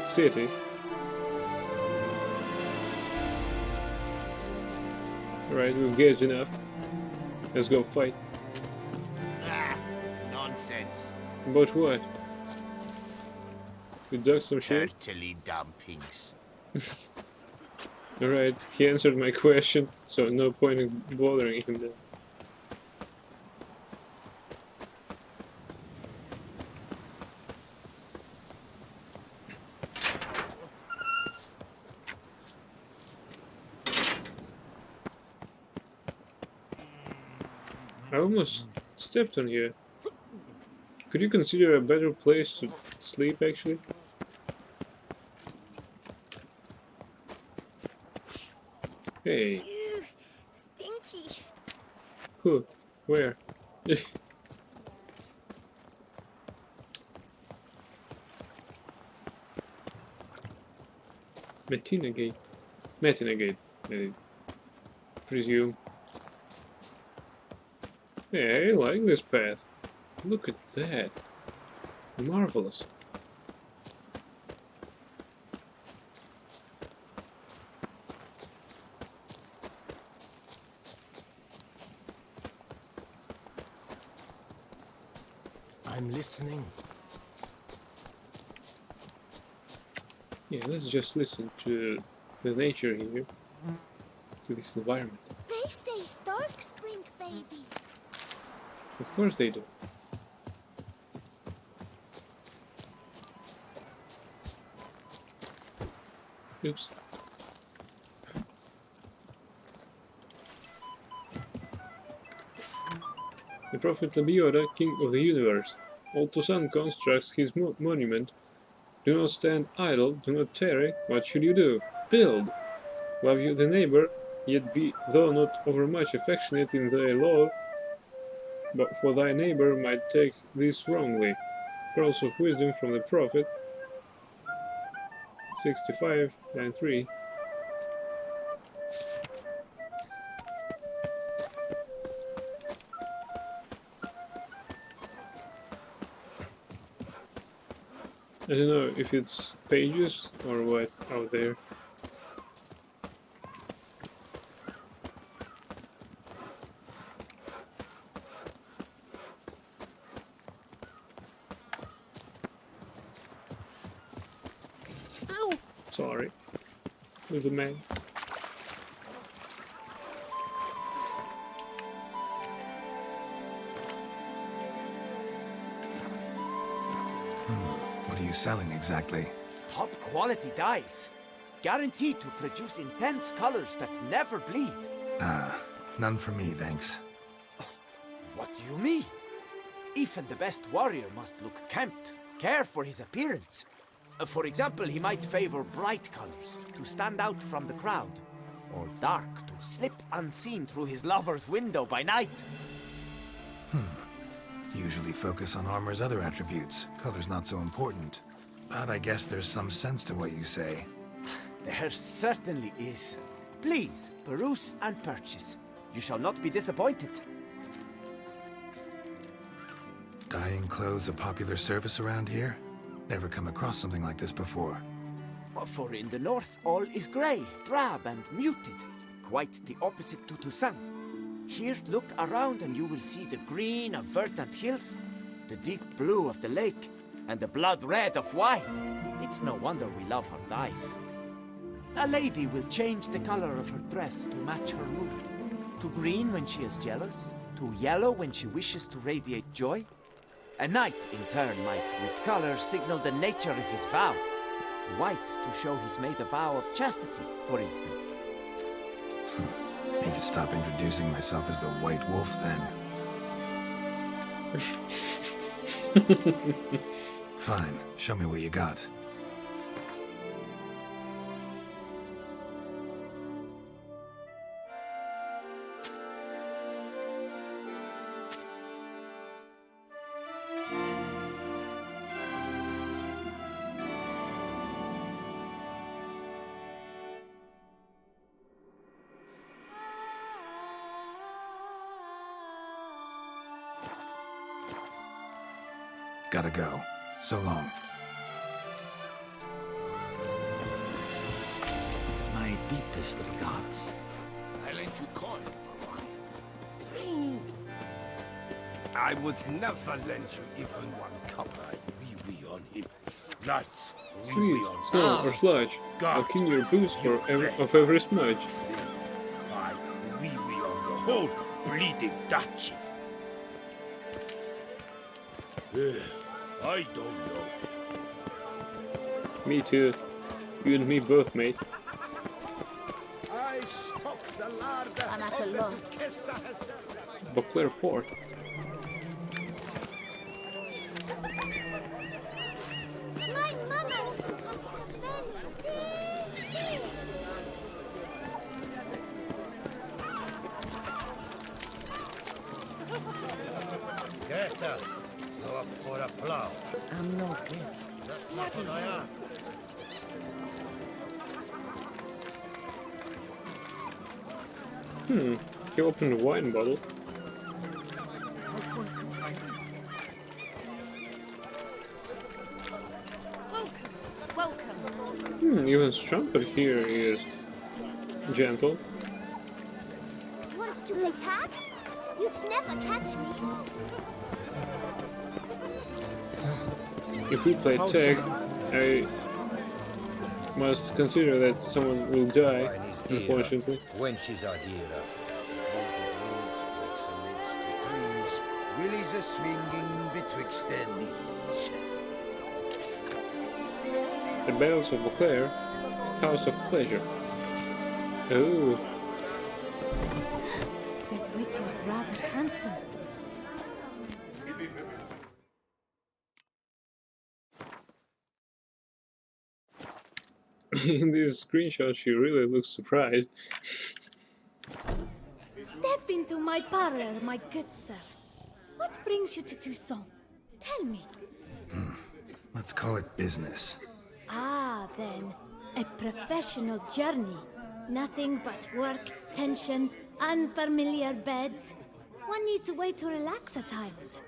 city. Alright, we've gauged enough. Let's go fight. Ah, nonsense. About what? You dug some shit? Turtley dumpings. Alright, he answered my question, so no point in bothering him then. I almost stepped on here. Could you consider a better place to sleep, actually? Hey. Ew, stinky. Who? Where? Metinagate. Metinagate, I presume. Hey, I like this path. Look at that. Marvelous. I'm listening. Yeah, let's just listen to the nature here, to this environment. They say storks bring babies. Of course they do. Oops. The Prophet Lebioda, King of the Universe. Altosan constructs his monument. Do not stand idle, do not tarry. What should you do? Build! Love you the neighbor, yet be though not overmuch affectionate in thy love, but for thy neighbor might take this wrongly. Pearls of wisdom from the Prophet. 65, line 3. I don't know if it's pages or what out there. Ow! Sorry, little man. What are you selling exactly? Top quality dyes. Guaranteed to produce intense colors that never bleed. Ah, none for me, thanks. What do you mean? Even the best warrior must look kempt, care for his appearance. For example, he might favor bright colors to stand out from the crowd, or dark to slip unseen through his lover's window by night. Usually focus on armor's other attributes. Color's not so important. But I guess there's some sense to what you say. There certainly is. Please, peruse and purchase. You shall not be disappointed. Dyeing clothes a popular service around here? Never come across something like this before. For in the north, all is grey, drab and muted. Quite the opposite to Toussaint. Here, look around and you will see the green of verdant hills, the deep blue of the lake, and the blood red of wine. It's no wonder we love her dyes. A lady will change the color of her dress to match her mood. To green when she is jealous, to yellow when she wishes to radiate joy. A knight, in turn, might, with color, signal the nature of his vow. White to show he's made a vow of chastity, for instance. Need to stop introducing myself as the White Wolf, then. Fine, show me what you got. Gotta go. So long. My deepest regards. I lent you coin for wine. I would never lend you even one copper. We on him. Lights. Sleaze, snow, or sludge. I'll kill your boots of every smudge. We on the whole bleeding Dutch. I don't know. Me too. You and me both, mate. I stock the larder I'm at a of the loss. Duchessa herself. Beauclair Port. My mama's too very Greta, go up for a plow. I'm no good. That's not what I asked. He opened a wine bottle. Welcome. Even Strumpet here is gentle. Want to play tag? You'd never catch me. If we play tag, I must consider that someone will die, unfortunately. When she's out here, amidst the trees, Willie's a swinging betwixt their knees. The Bells of Beauclair, House of Pleasure. Oh, That Witcher's rather handsome. in this screenshot she really looks surprised. Step into my parlor, my good sir. What brings you to Toussaint? Tell me. Let's call it business. Ah, then, a professional journey. Nothing but work, tension, unfamiliar beds. One needs a way to relax at times.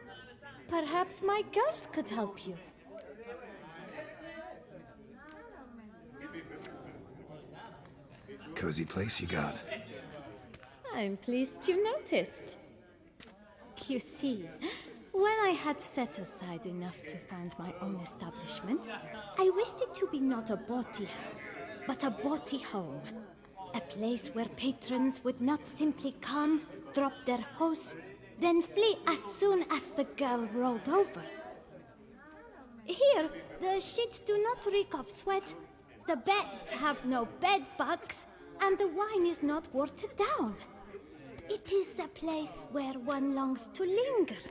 Perhaps my girls could help you. Cozy place you got. I'm pleased you noticed. You see, when I had set aside enough to found my own establishment, I wished it to be not a bawdy house, but a bawdy home. A place where patrons would not simply come, drop their hose, then flee as soon as the girl rolled over. Here, the sheets do not reek of sweat, the beds have no bed bugs, and the wine is not watered down. It is a place where one longs to linger,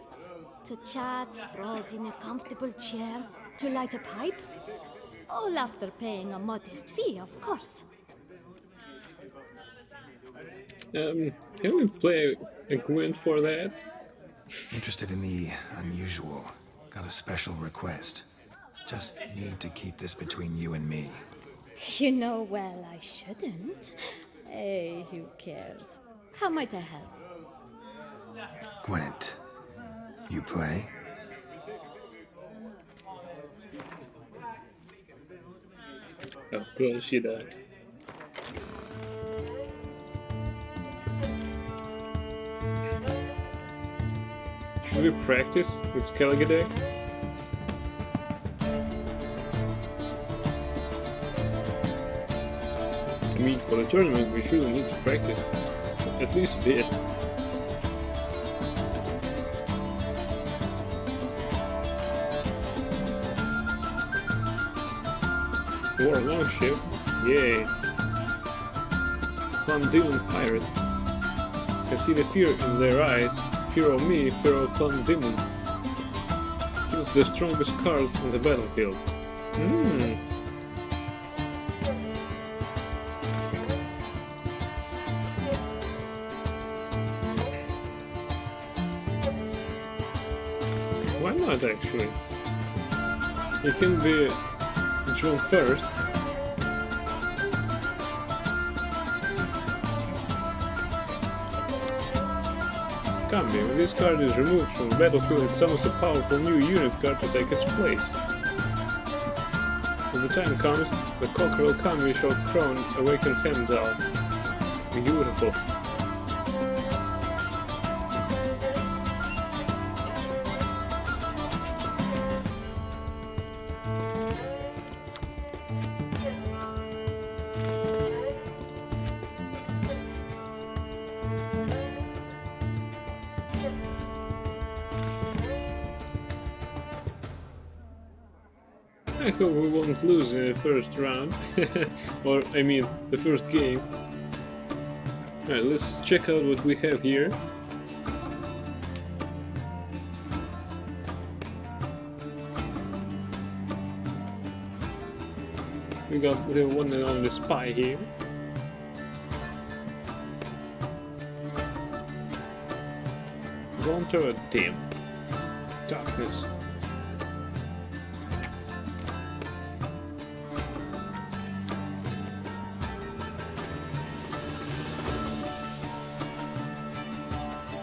to chat sprawled in a comfortable chair, to light a pipe. All after paying a modest fee, of course. Can we play a Gwent for that? Interested in the unusual. Got a special request. Just need to keep this between you and me. You know well I shouldn't. Hey, who cares? How might I help? Gwent, you play? Of course she does. Should we practice with Skellige deck? I mean, for the tournament we surely need to practice at least a bit. War longship, yay! Clan Demon Pirate. Can see the fear in their eyes. Fear of me, fear of Clan Demon. He's the strongest card on the battlefield. Why not, actually? It can be June 1st. Kambi. When this card is removed from the battlefield, it summons a powerful new unit card to take its place. When the time comes, the Cockerel Kambi shall crown Awakened Heimdall. Beautiful. I hope we won't lose in the first round. Or, I mean, the first game. Alright, let's check out what we have here. We got the one and only spy here. Gaunter team. Darkness.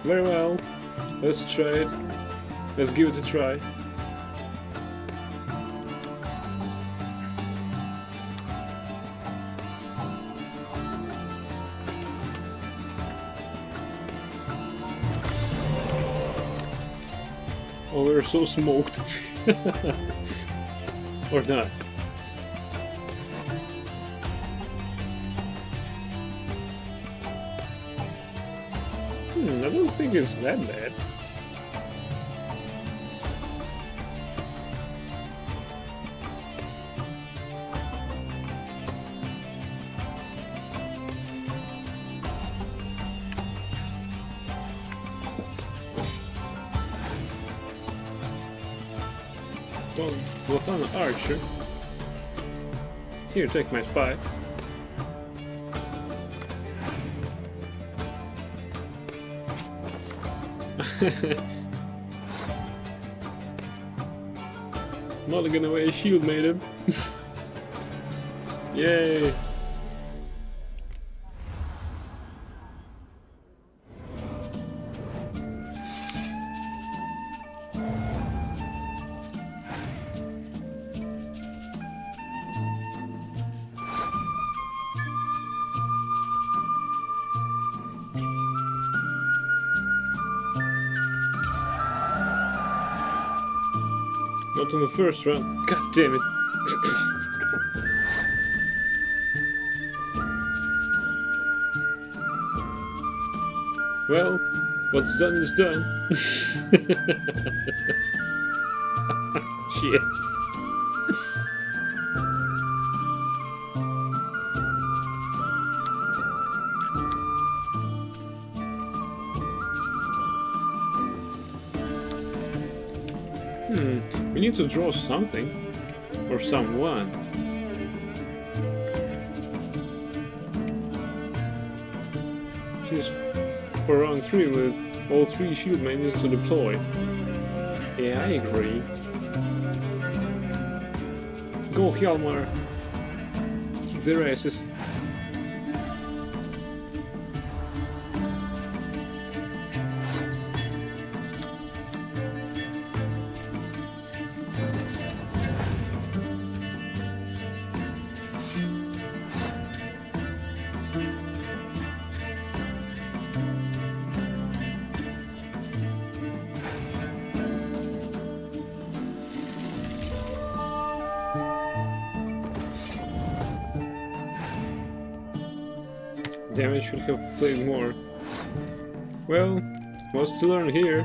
Very well. Let's try it. Let's give it a try. Oh, we're so smoked. Or not. I don't think it's that bad. Well, Lothana Archer. Here, take my spy. Mulligan away, shield maiden. Yay! Not in the first round. God damn it. Well, what's done is done. Shit. We need to draw something. Or someone. She's for round 3 with all 3 shield maidens to deploy. Yeah, I agree. Go Hjalmar. Kick their asses. Damn, I should have played more. Well, what's to learn here?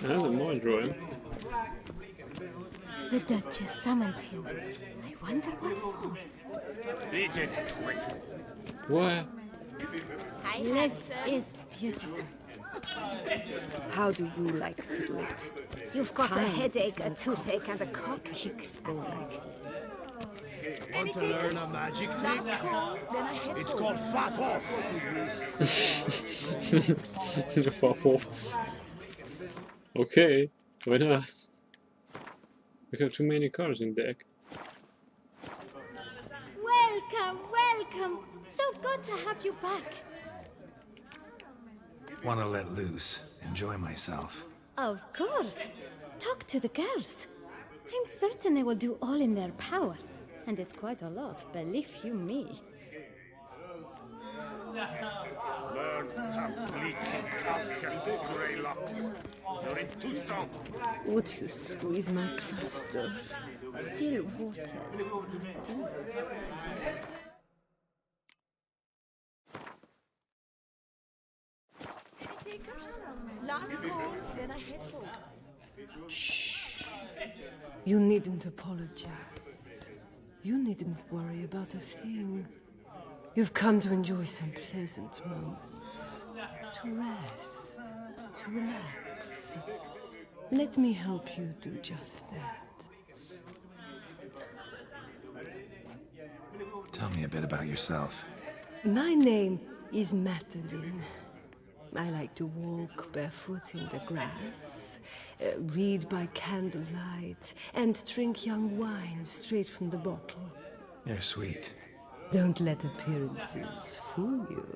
And the Mordroim. The Duchess summoned him. I wonder what for. Beat it, twit. What? Liv is beautiful. How do you like to do it? You've got a Time headache, is a no toothache, and a cock kick Any Want to learn a magic trick? It's called Faff Off. Faff off. Okay, why not? We have too many cards in deck. Welcome, welcome. So good to have you back. Want to let loose, enjoy myself. Of course. Talk to the girls. I'm certain they will do all in their power. And it's quite a lot, believe you me. Learn some bleating cocks and grey locks. You're in Toussaint. Would you squeeze my cluster? Still waters. Last call, then I head home. Shh. You needn't apologize. You needn't worry about a thing. You've come to enjoy some pleasant moments. To rest. To relax. Let me help you do just that. Tell me a bit about yourself. My name is Madeline. I like to walk barefoot in the grass, read by candlelight, and drink young wine straight from the bottle. You're sweet. Don't let appearances fool you.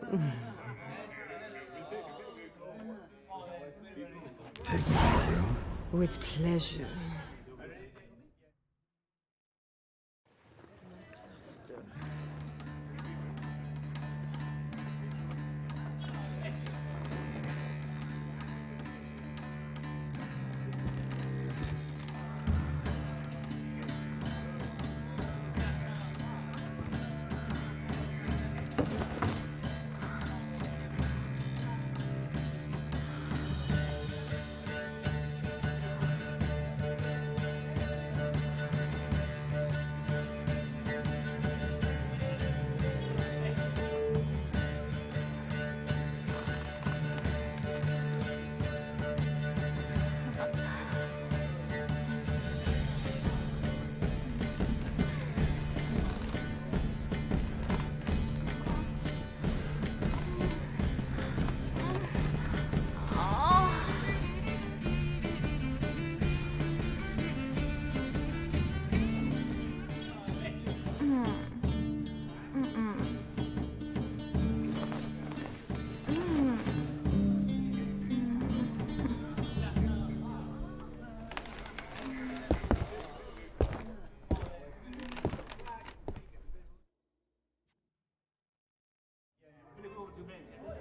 Take me to your room. With pleasure.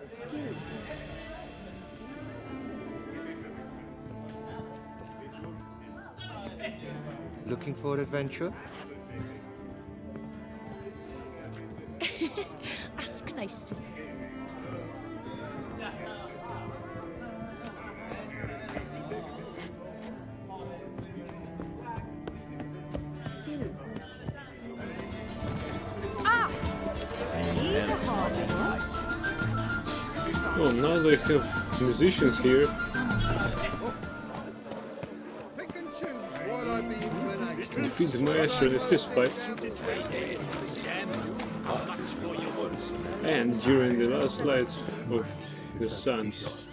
Still waters. Looking for adventure? Ask nicely. Still waters. Ah! Oh, now they have musicians here. Pick and choose what are the inclinations. Defeat the maestro in a fist fight. And during the last lights of the sun. That's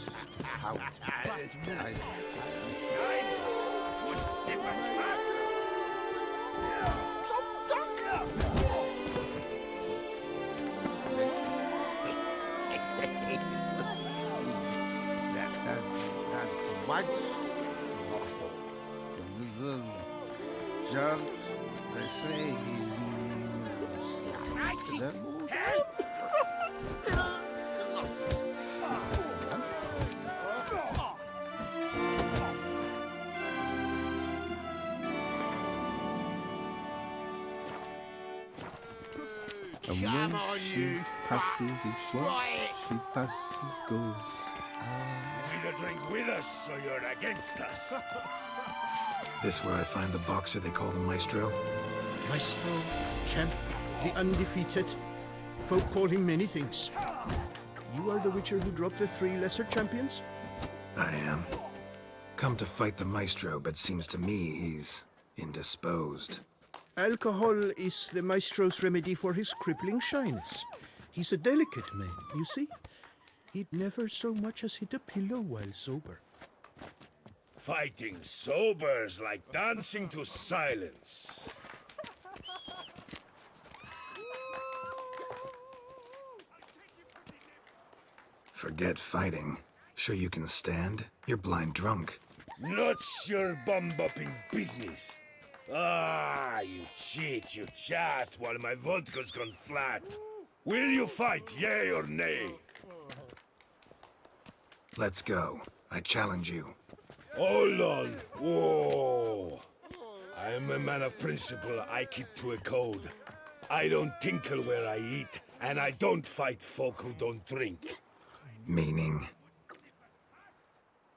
much awful. This is just, they say he's And when she passes, it's what she passes goes. Either drink with us or you're against us. This where I find the boxer they call the Maestro? Maestro, champ, the undefeated. Folk call him many things. You are the Witcher who dropped the 3 lesser champions? I am. Come to fight the Maestro, but seems to me he's indisposed. Alcohol is the Maestro's remedy for his crippling shyness. He's a delicate man, you see? He'd never so much as hit a pillow while sober. Fighting sober's like dancing to silence. Forget fighting. Sure you can stand? You're blind drunk. Not your bum-bopping business. Ah, you cheat, you chat, while my vodka's gone flat. Will you fight, yay or nay? Let's go. I challenge you. Hold on. Whoa. I am a man of principle. I keep to a code. I don't tinkle where I eat, and I don't fight folk who don't drink. Meaning?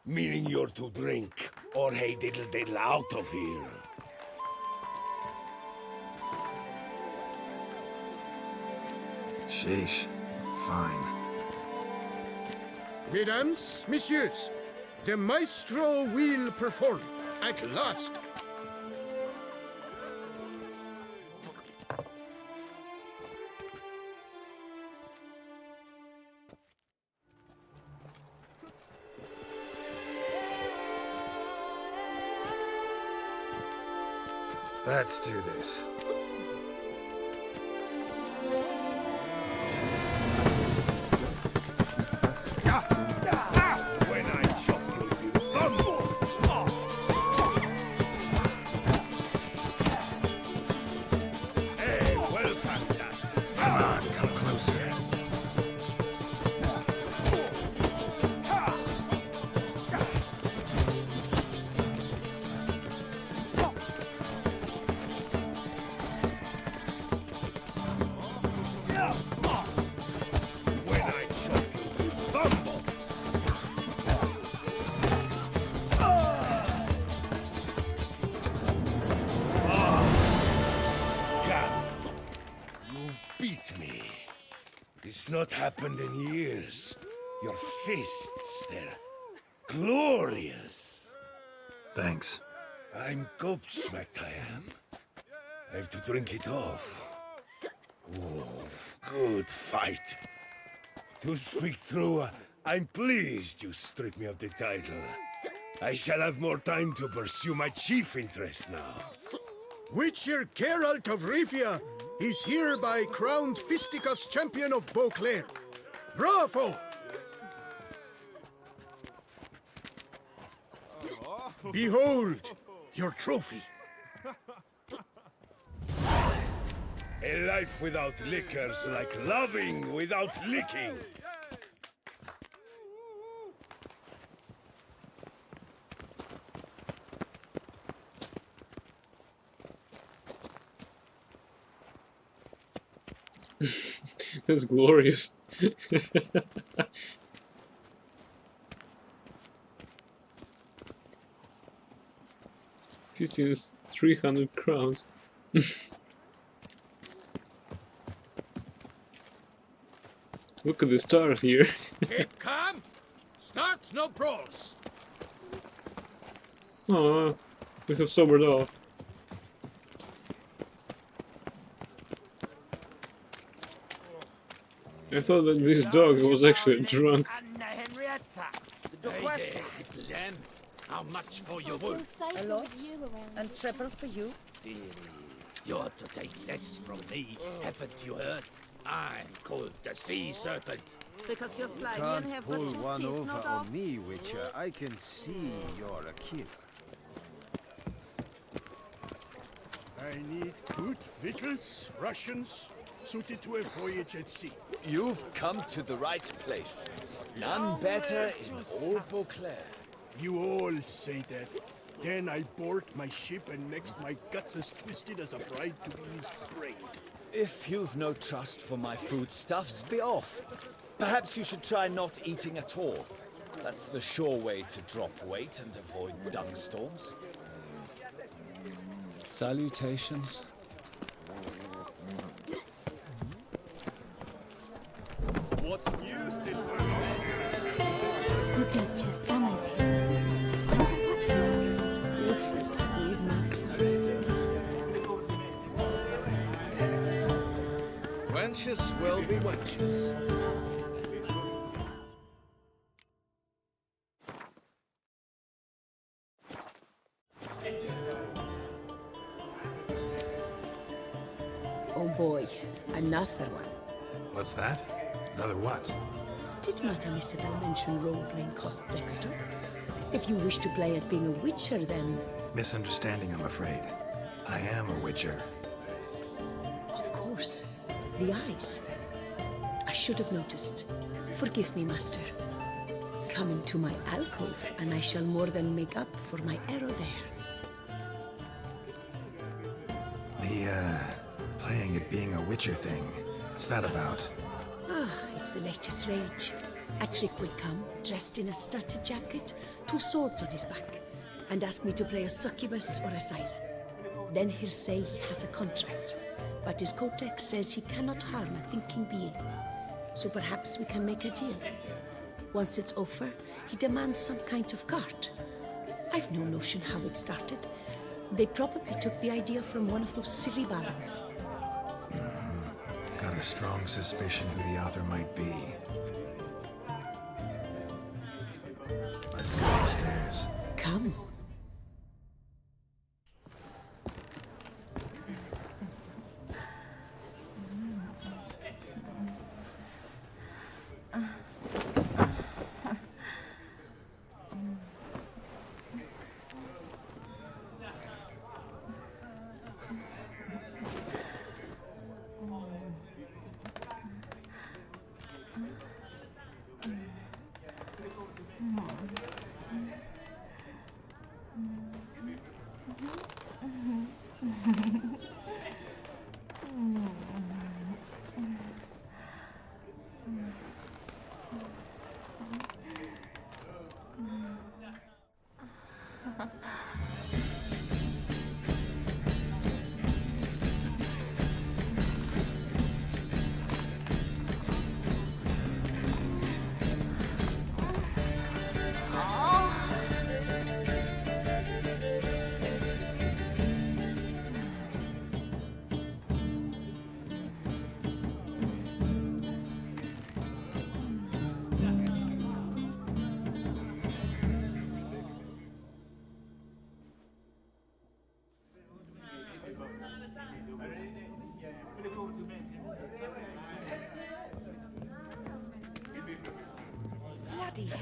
Meaning you're to drink, or hey diddle diddle out of here. Sheesh. Fine. Mesdames, messieurs, the Maestro will perform at last. Let's do this. When I chop you, you bumble! Hey, welcome that. Come on, come closer. When I chop you, you bumble! Scum! You beat me. It's not happened in years. Your fists, they're glorious. Thanks. I'm gobsmacked, I am. I have to drink it off. Oof, good fight. To speak true, I'm pleased you stripped me of the title. I shall have more time to pursue my chief interest now. Witcher Geralt of Rivia is hereby crowned Fisticuffs champion of Beauclair. Bravo! Behold your trophy. A life without liquor's like loving without licking. That's glorious. 300 crowns. Look at the stars here. Keep calm. Start no brawls. Oh, we have sobered off. I thought that this dog was actually drunk. Anna Henrietta, the Hey Duquesa. there, little lamb. How much for your Feel wood? safer with you around. And treble for you. Dearie, you're to take less from me, haven't you heard? I'm called the Sea Serpent. Because you're slimy and Can't have but pull 2 one teeth, over no doubt. on me, Witcher. I can see you're a killer. I need good victuals, rations, suited to a voyage at sea. You've come to the right place. None better in all Beauclair. You all say that. Then I board my ship and next my guts as twisted as a bride to be's braid. If you've no trust for my foodstuffs, be off. Perhaps you should try not eating at all. That's the sure way to drop weight and avoid dung storms. Salutations. What's new, Silver? You get your summoned here. Under what flag? Would you squeeze my cluster? Wenches will be wenches. Oh boy, another one. What's that? Another what? Did Madame Isabel mention role-playing costs extra? If you wish to play at being a witcher, then... Misunderstanding, I'm afraid. I am a witcher. Of course. The eyes. I should have noticed. Forgive me, master. Come into my alcove, and I shall more than make up for my error there. Playing at being a witcher thing. What's that about? Ah, it's the latest rage. A trick will come, dressed in a studded jacket, 2 swords on his back, and ask me to play a succubus or a siren. Then he'll say he has a contract, but his codex says he cannot harm a thinking being. So perhaps we can make a deal. Once it's over, he demands some kind of cart. I've no notion how it started. They probably took the idea from one of those silly ballads. Got a strong suspicion who the author might be. Let's go upstairs. Come. Bloody hell.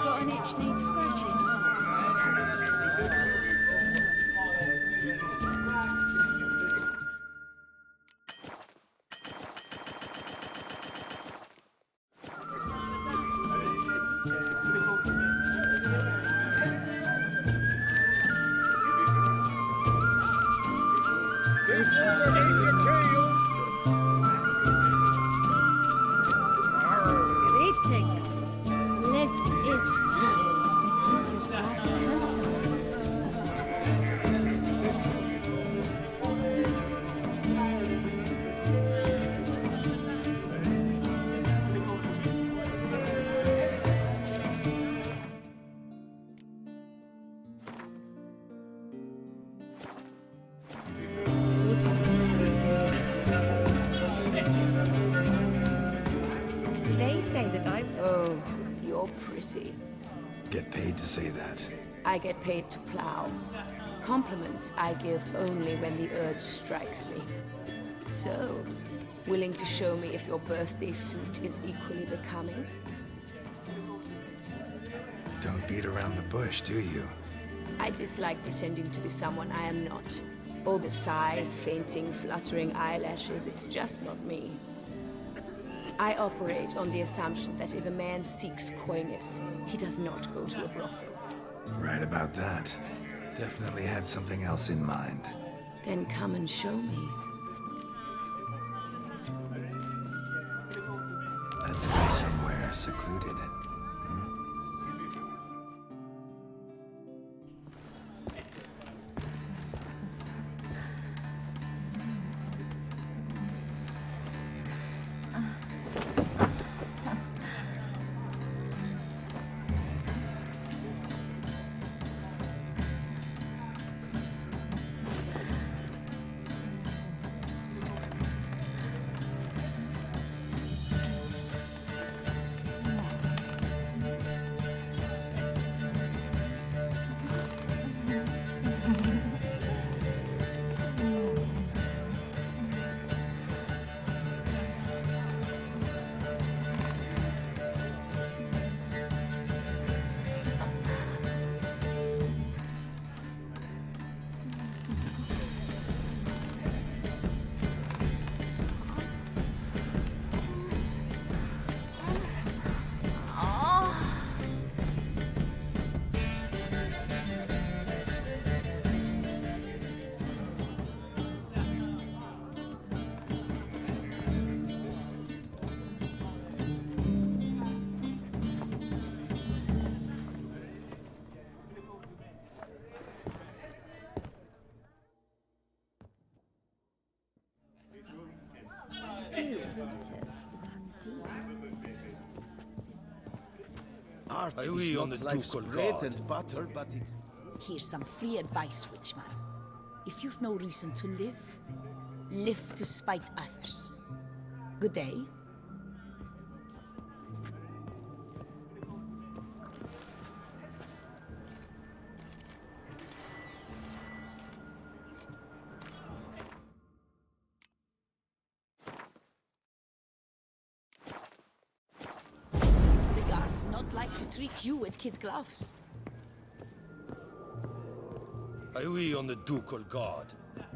Got an itch needs scratching. Greetings. Life is beautiful, but Witcher's rather handsome. They say that I'm... Oh, you're pretty. Get paid to say that. I get paid to plow. Compliments I give only when the urge strikes me. So, willing to show me if your birthday suit is equally becoming? Don't beat around the bush, do you? I dislike pretending to be someone I am not. All the sighs, fainting, fluttering eyelashes, it's just not me. I operate on the assumption that if a man seeks coyness, he does not go to a brothel. Right about that. Definitely had something else in mind. Then come and show me. Let's go somewhere secluded. Still waters run deep. Art Are is we on not the life's ducal bread guard? and butter, but Here's some free advice, Witchman. If you've no reason to live, live to spite others. Good day. The guards not like to treat you with kid gloves. Are we on the ducal guard?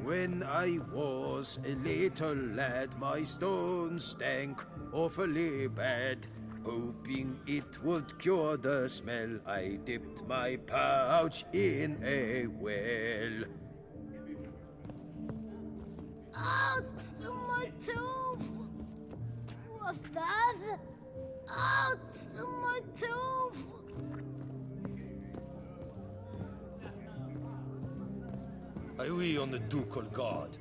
when I was a little lad, my stone stank awfully bad. Hoping it would cure the smell, I dipped my pouch in a well. Out! My tooth! What's that? Out! My tooth! Are we on the ducal guard?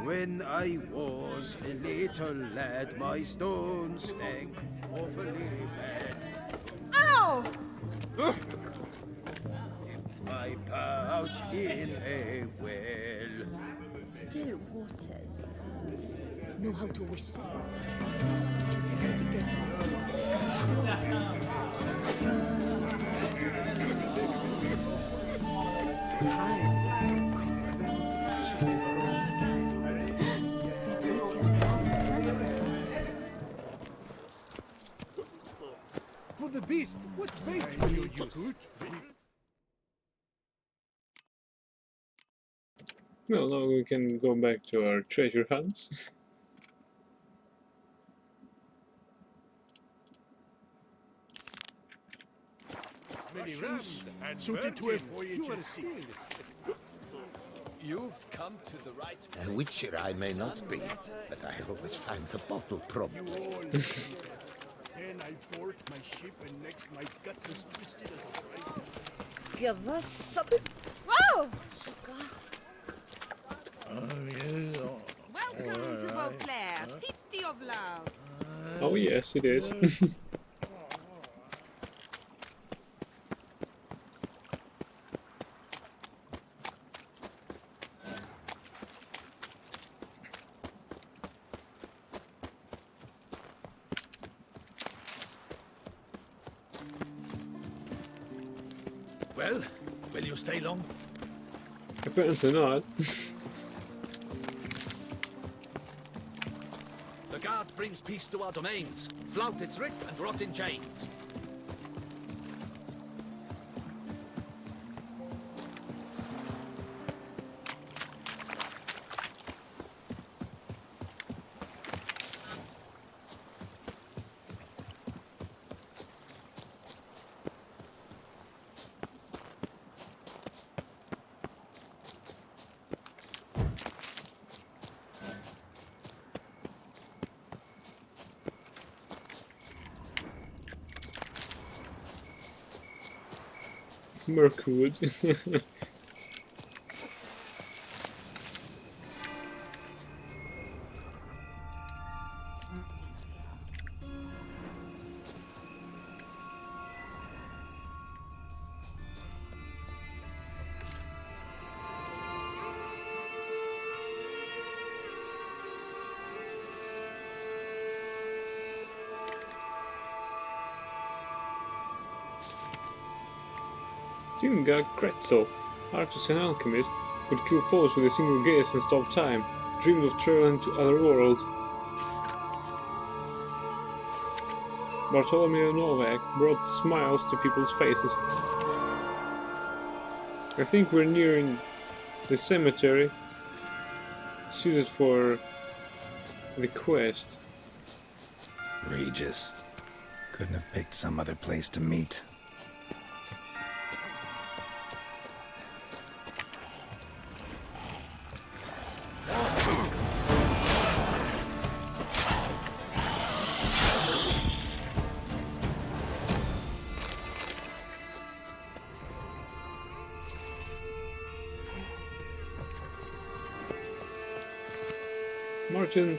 When I was a little lad, my stone stank awfully bad. Ow! My pouch in a well. Still waters. Know how to whistle. Just put your lips together. Tired of this talk. Keeps going again. That Richard's rather handsome. For the beast, what bait will you use? Well, now we can go back to our treasure hunts. Many rams and suited to a virgins. voyage You are at sea. skilled. You've come to the right A witcher I may not be, but I always find the bottle promptly. Then I board my ship and next my guts as twisted as a rifle. Give us some. Whoa! Welcome to Beauclair, city of love. Oh yes, it is. Well, will you stay long? Apparently not. The guard brings peace to our domains. Flout its writ and rot in chains. Mirkwood. Timga Kretzel, artisan alchemist, could kill foes with a single gaze and stop time, dreamed of traveling to other worlds. Bartholomew Novak brought smiles to people's faces. I think we're nearing the cemetery suited for the quest. Regis. Couldn't have picked some other place to meet. Martin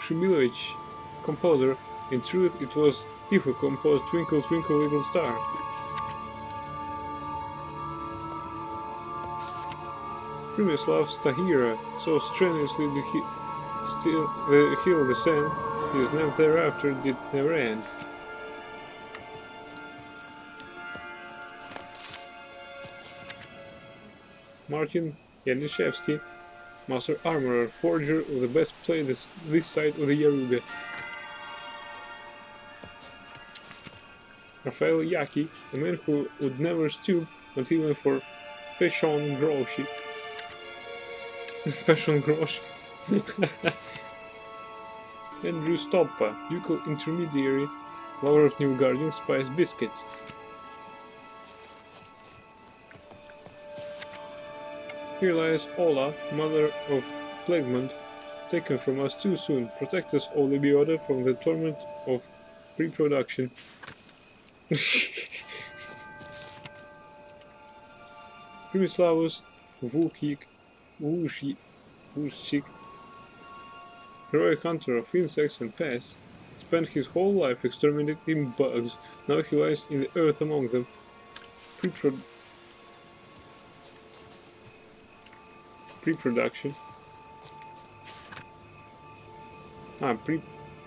Shmilovich, composer. In truth, it was he who composed Twinkle Twinkle Little Star. Primislav Stahira so strenuously did he still the hill descend, his name thereafter did never end. Martin Yanishevsky, master armorer, forger of the best blade this side of the Yaruga. Rafael Yaki, a man who would never stoop, not even for Peshon Groshi. Peshon Groshi. Andrew Stoppa, ducal intermediary, lover of Newgarden spice biscuits. Here lies Ola, mother of Plaguemont, taken from us too soon. Protect us, O Lebioda, from the torment of reproduction. Primislavus Vuchik, heroic hunter of insects and pests, spent his whole life exterminating bugs. Now he lies in the earth among them. Pre-production.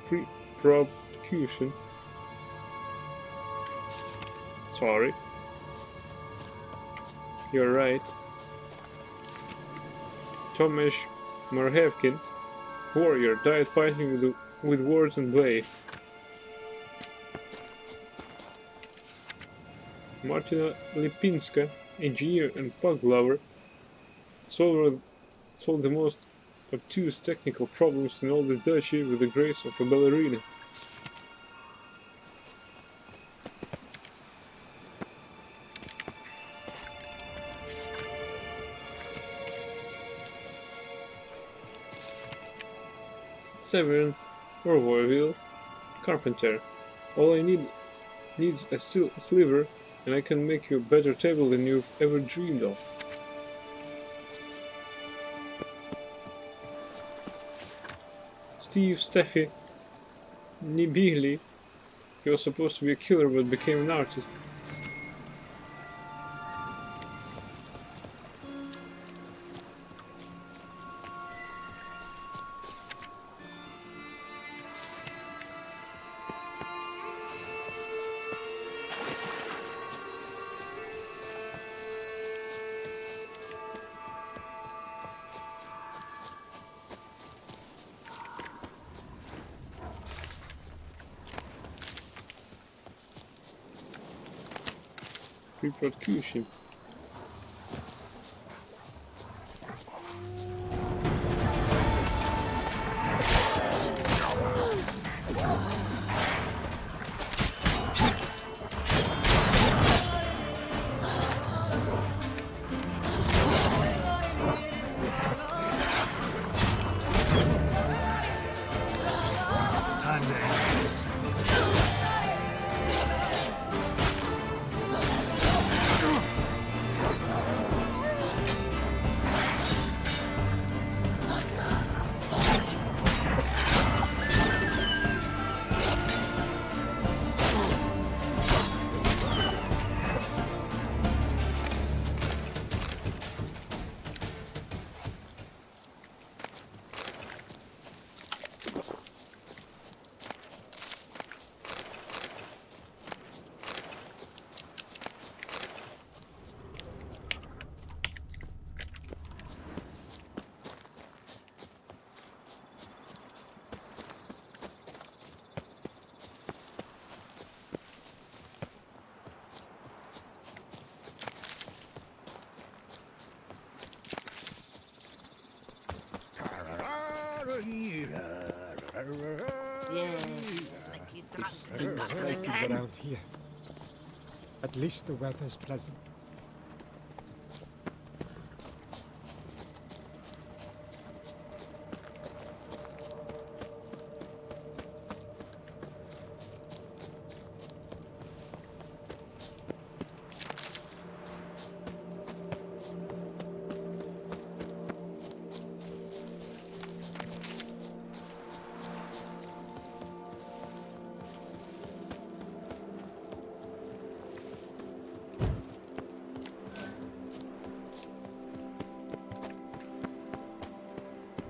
Pre-prosecution. Sorry. You're right. Tomasz Marhevkin, warrior, died fighting with words and blade. Martina Lipinska, engineer and pug lover, solved the most obtuse technical problems in all the duchy with the grace of a ballerina. Severin Orvoiville, carpenter. All I needs a sliver, and I can make you a better table than you've ever dreamed of. Steve Steffi Nibili. He was supposed to be a killer but became an artist. Pre-prosecution. Time to end this. scrapings around here. At least the weather's pleasant.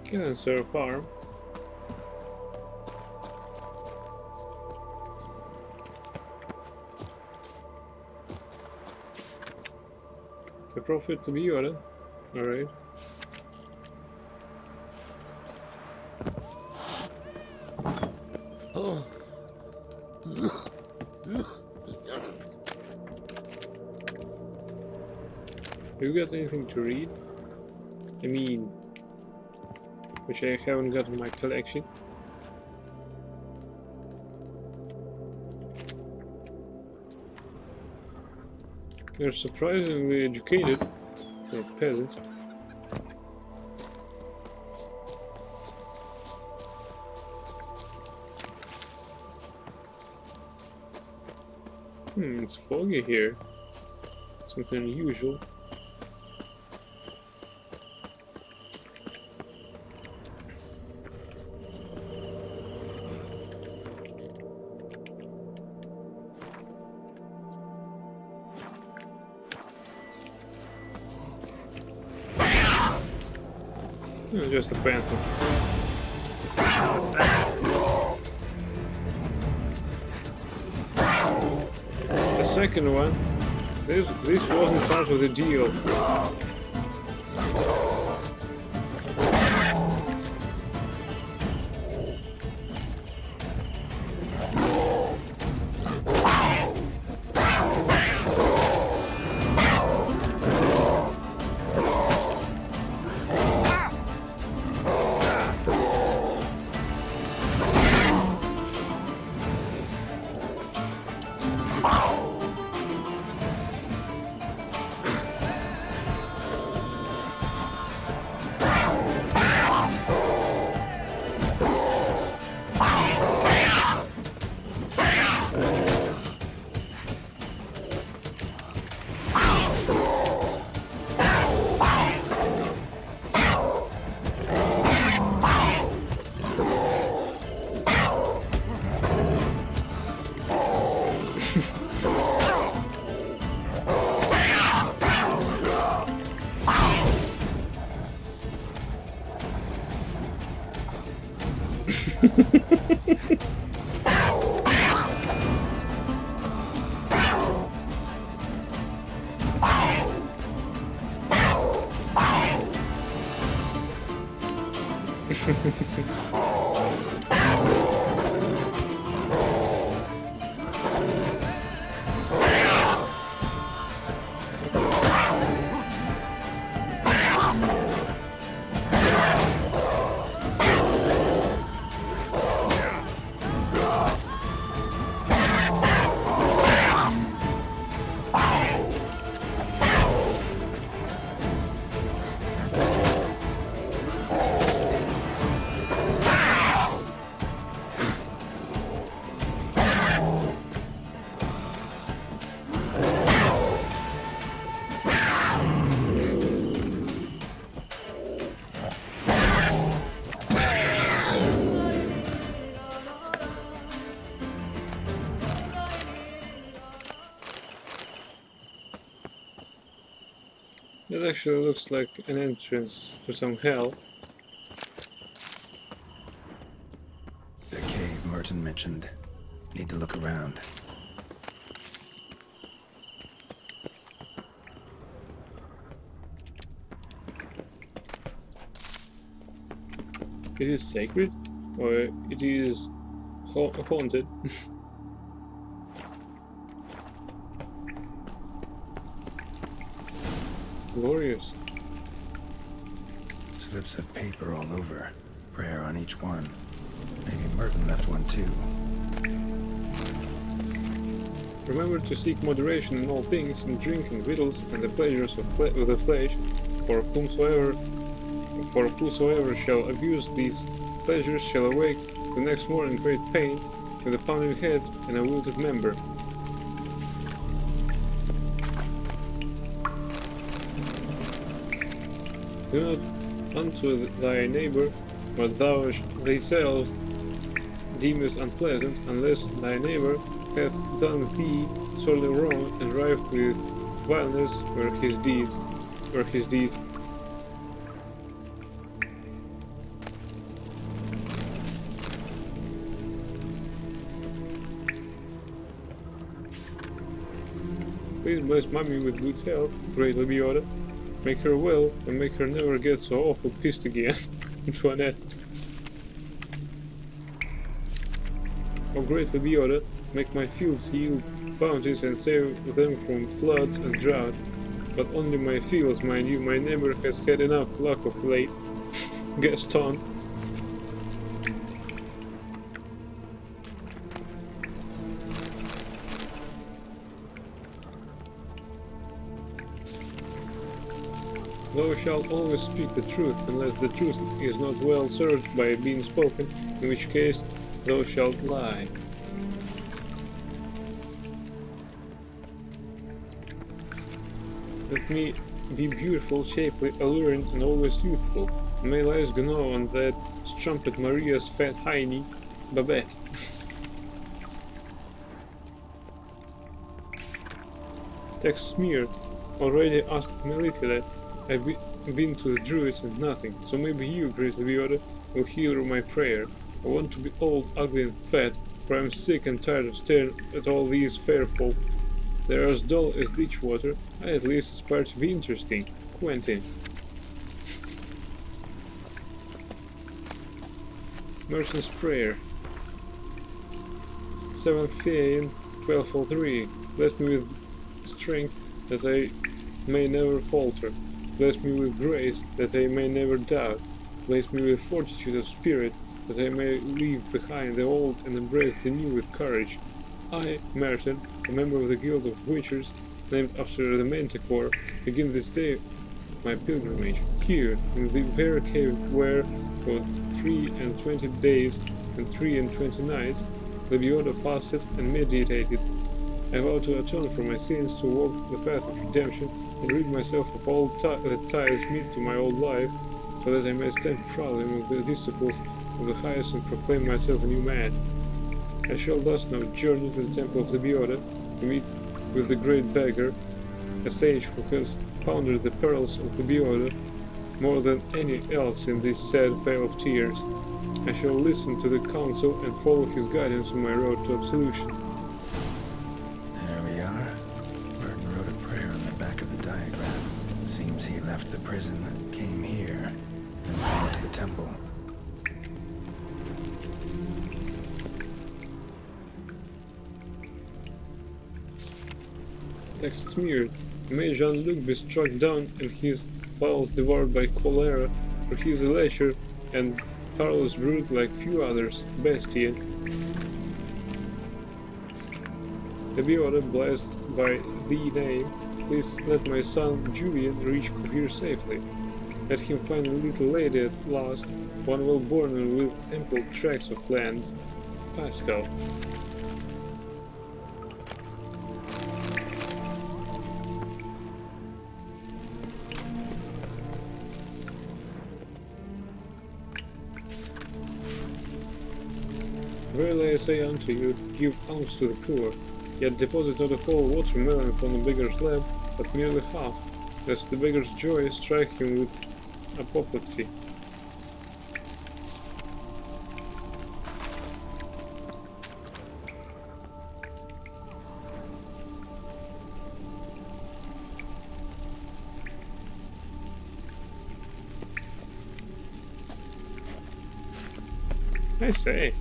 Cancer farm. The profit to be göra. Alright. You got anything to read? I mean, which I haven't got in my collection. They're surprisingly educated for peasants. It's foggy here. Something unusual. Just a panther. The second one, this wasn't part of the deal. It actually looks like an entrance to some hell. The cave Merton mentioned. Need to look around. It is sacred, or it is haunted. Glorious. Slips of paper all over. Prayer on each one. Maybe Merton left one too. Remember to seek moderation in all things, in drink and victuals, and the pleasures of the flesh, for whosoever shall abuse these pleasures shall awake the next morning great pain, with a pounding head and a wilted member. Do not unto thy neighbor what thou thyself deemest unpleasant, unless thy neighbor hath done thee sorely wrong and rife with violence were his deeds. Please bless Mommy with good health, great Lebioda. Make her well, and make her never get so awful pissed again. Antoinette. Oh great Lebioda, make my fields yield bounties and save them from floods and drought. But only my fields, mind you, my neighbor has had enough luck of late. Gaston. Thou shalt always speak the truth, unless the truth is not well served by being spoken, in which case thou shalt lie. Let me be beautiful, shapely, alluring, and always youthful. May lies gnaw on that strumpet Maria's fat hiney, Babette. Text smeared. Already asked Melita that. I've been to the druids and nothing, so maybe you, great Lebioda, will hear my prayer. I want to be old, ugly, and fat, for I'm sick and tired of staring at all these fair folk. They're as dull as ditch water. I at least aspire to be interesting. Quentin. Merchant's Prayer. 7th Fian, 1203. Bless me with strength that I may never falter. Bless me with grace, that I may never doubt. Bless me with fortitude of spirit, that I may leave behind the old and embrace the new with courage. I, Merton, a member of the Guild of Witchers, named after the Manticore, begin this day my pilgrimage, here, in the very cave where, for 23 days and 23 nights, Lebioda fasted and meditated. I vow to atone for my sins, to walk the path of redemption, and rid myself of all that ties me to my old life, so that I may stand proudly among the disciples of the highest and proclaim myself a new man. I shall thus now journey to the temple of Lebioda, to meet with the great beggar, a sage who has pondered the perils of Lebioda more than any else in this sad vale of tears. I shall listen to the counsel and follow his guidance on my road to absolution. There we are. Merton wrote a prayer on the back of the diagram. Seems he left the prison, came here, then went to the temple. Text smeared. May Jean-Luc be struck down and his bowels devoured by cholera, for he is a lecher and Carlos brute like few others. Bastien. Lebioda, blessed by thee name, please let my son Julian reach Kovir safely. Let him find a little lady at last, one well born and with ample tracts of land. Pascal. Verily I say unto you, give alms to the poor, yet deposit not a whole watermelon upon the beggar's lap, but merely half, lest the beggar's joy strike him with apoplexy. I say.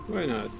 Why not?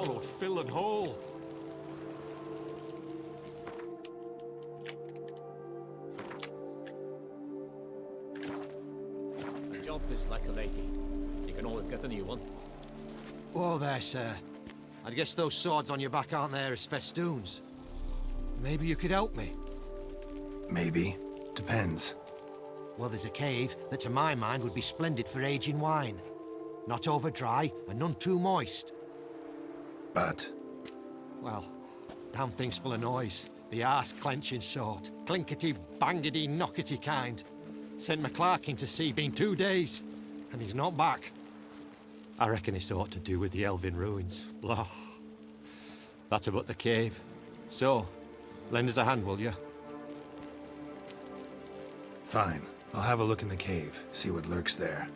swallowed Phil and whole. The job is like a lady. You can always get a new one. Whoa there, sir. I guess those swords on your back aren't there as festoons. Maybe you could help me. Maybe. Depends. Well, there's a cave that to my mind would be splendid for aging wine. Not over dry and none too moist. But? Well, damn thing's full of noise. The arse-clenching sort. Clinkety, bangety, knockety kind. Sent McClarkin to sea, been 2 days, and he's not back. I reckon it's aught to do with the Elven ruins. Blah. That's about the cave. So, lend us a hand, will you? Fine. I'll have a look in the cave, see what lurks there.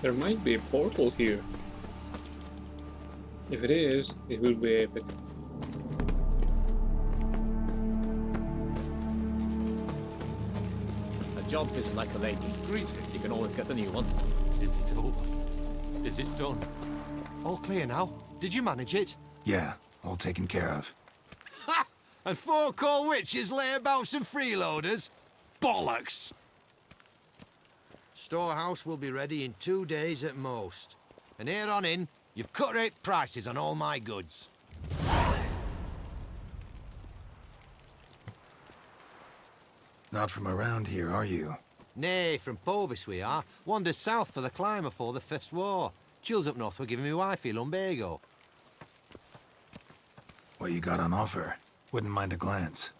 There might be a portal here. If it is, it will be epic. A job is like a lady. Greetings. You can always get a new one. Is it over? Is it done? All clear now? Did you manage it? Yeah, all taken care of. Ha! And 4 coal witches lay about some freeloaders? Bollocks! Storehouse will be ready in 2 days at most. And here on in, you've cut rate prices on all my goods. Not from around here, are you? Nay, from Povis we are. Wandered south for the climb before the First War. Chills up north were giving me wifey lumbago. What you got on offer? Wouldn't mind a glance.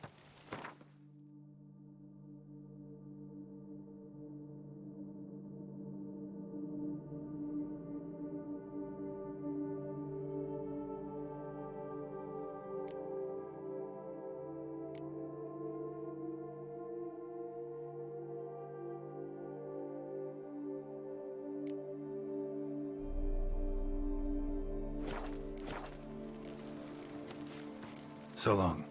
So long.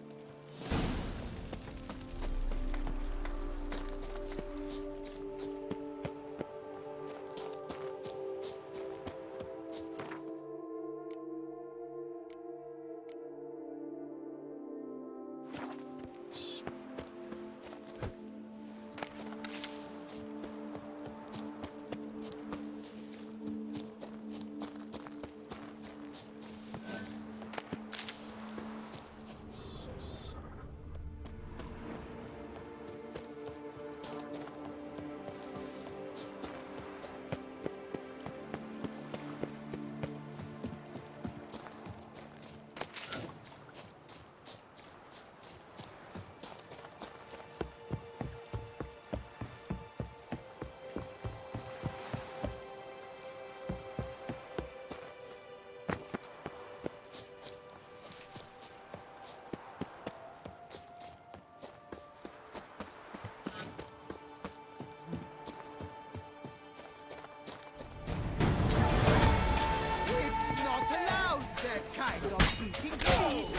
That kind of eating. Please,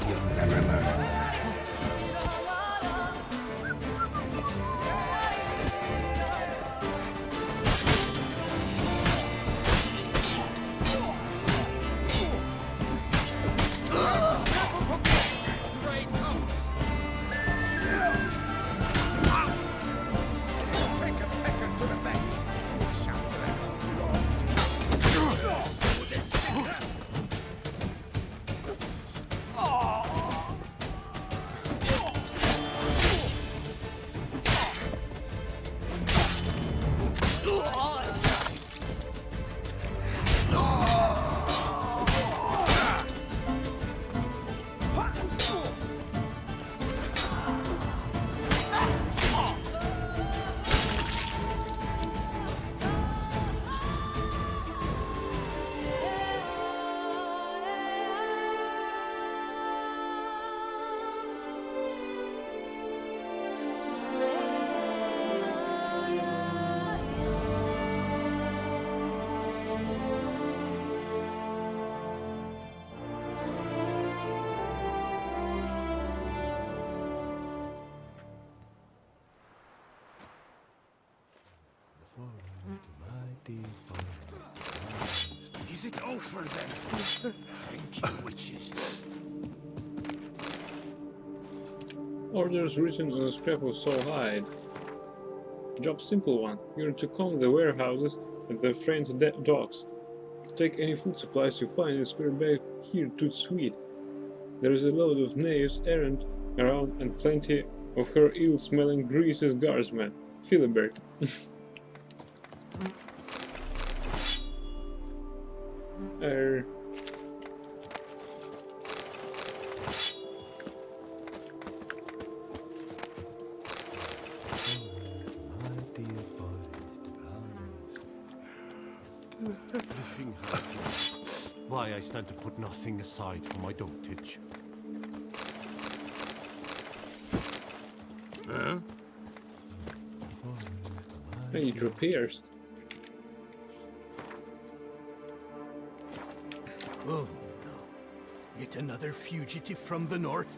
You'll never learn. Is it over then? Thank you, witches. Orders written on a scrap of soul hide. Job simple one. You're to comb the warehouses and the friend docks. Take any food supplies you find and square back here to Swede. There is a load of knaves errant around and plenty of her ill-smelling greases guardsmen. Philibert. Why I stand to put nothing aside for my dotage. Huh? Hey, it repairs. Oh no. Yet another fugitive from the north?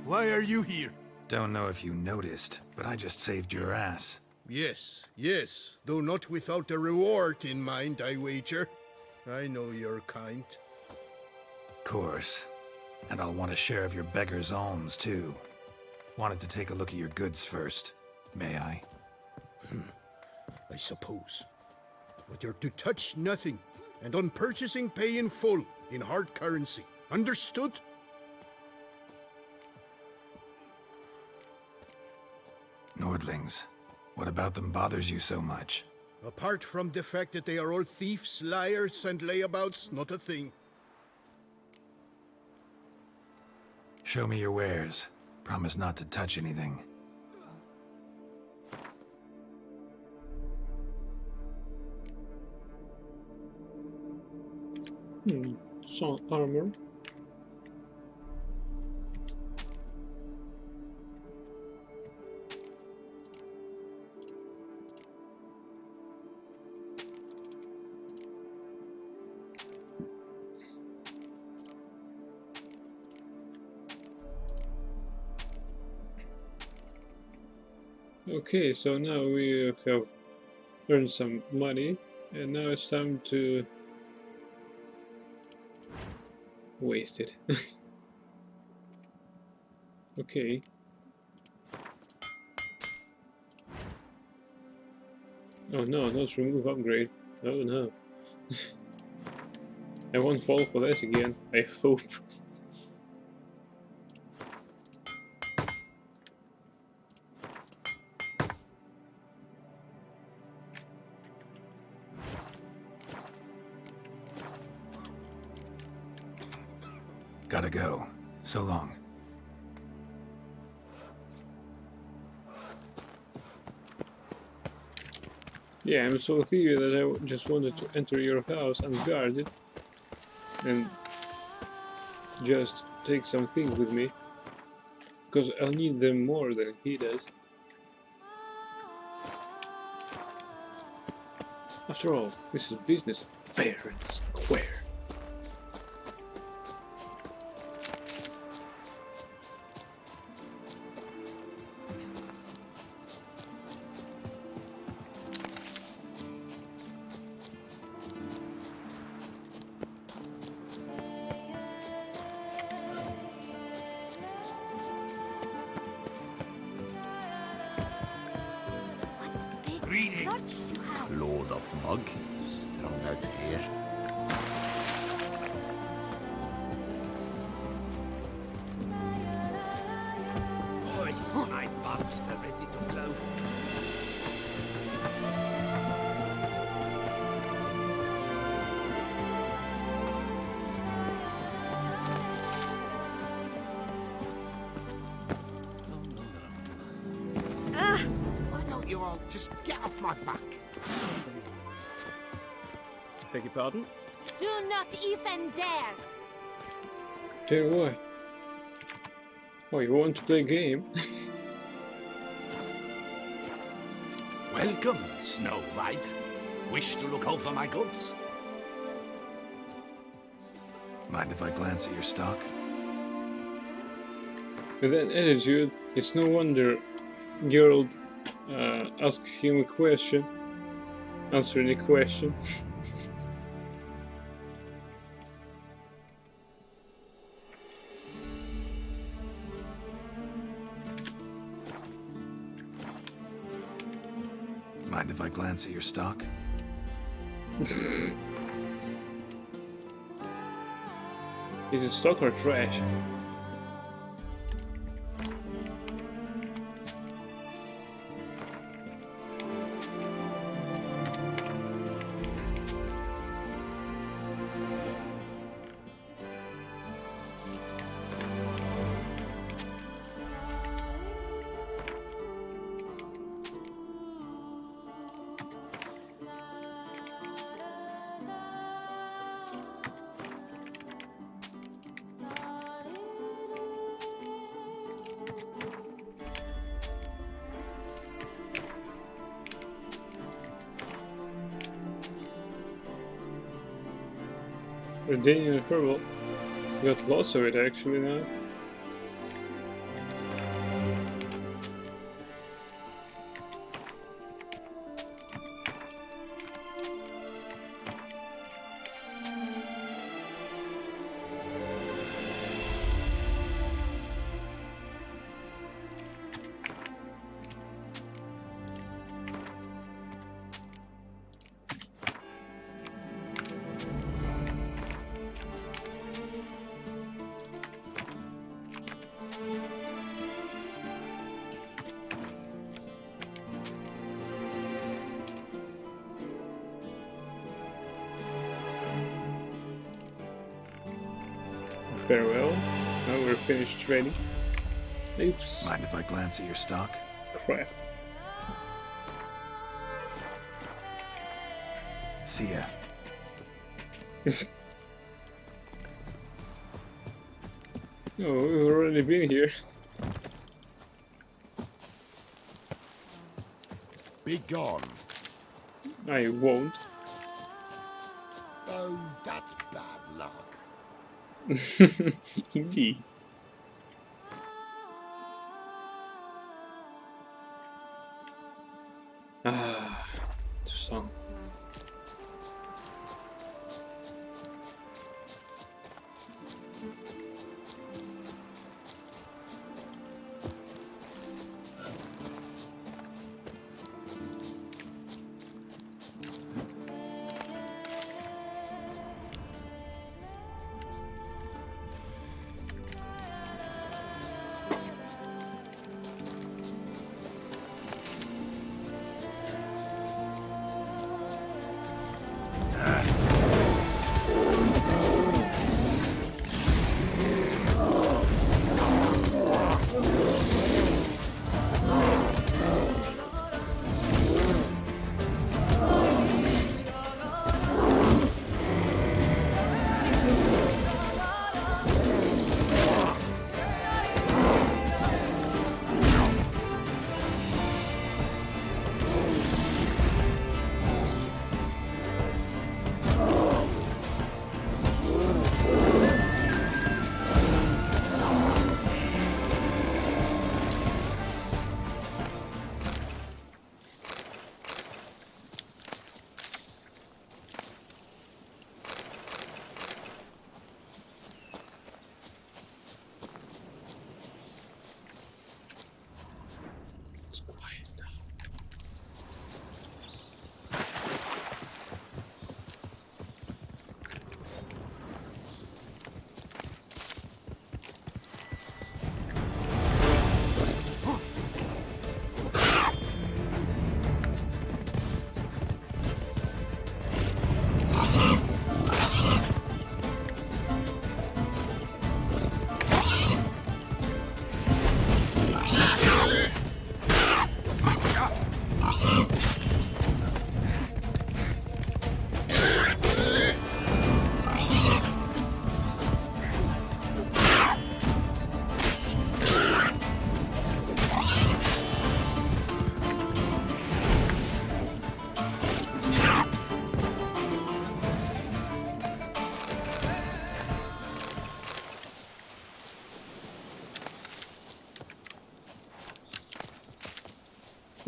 Why are you here? Don't know if you noticed, but I just saved your ass. Yes, yes, though not without a reward in mind, I wager. I know your kind. Course. And I'll want a share of your beggar's alms, too. Wanted to take a look at your goods first. May I? I suppose. But you're to touch nothing, and on purchasing pay in full, in hard currency. Understood? Nordlings. What about them bothers you so much? Apart from the fact that they are all thieves, liars, and layabouts, not a thing. Show me your wares. Promise not to touch anything. Some armor. Okay, so now we have earned some money, and now it's time to waste it. Okay. Oh no, not remove upgrade. Oh no. I won't fall for that again, I hope. Gotta go. So long. Yeah, I'm so thievy that I just wanted to enter your house unguarded and just take some things with me, because I'll need them more than he does. After all, this is business, fair and square. Load up mug, strung out here. Boys, my bugs are ready to blow. Why don't you all just get off my back? Beg your pardon? Do not even dare! Dare why? Oh, you want to play a game? Welcome, Snow White. Wish to look over my goods? Mind if I glance at your stock? With that attitude, it's no wonder Geralt asks him a question, answering a question. Mind if I glance at your stock? Is it stock or trash? Redanian purple. Got lots of it actually now. Very well. Now we're finished trading. Oops. Mind if I glance at your stock? Crap. See ya. Oh, we've already been here. Be gone. I won't. Oh, that's bad luck. Indeed. Ah, Toussaint.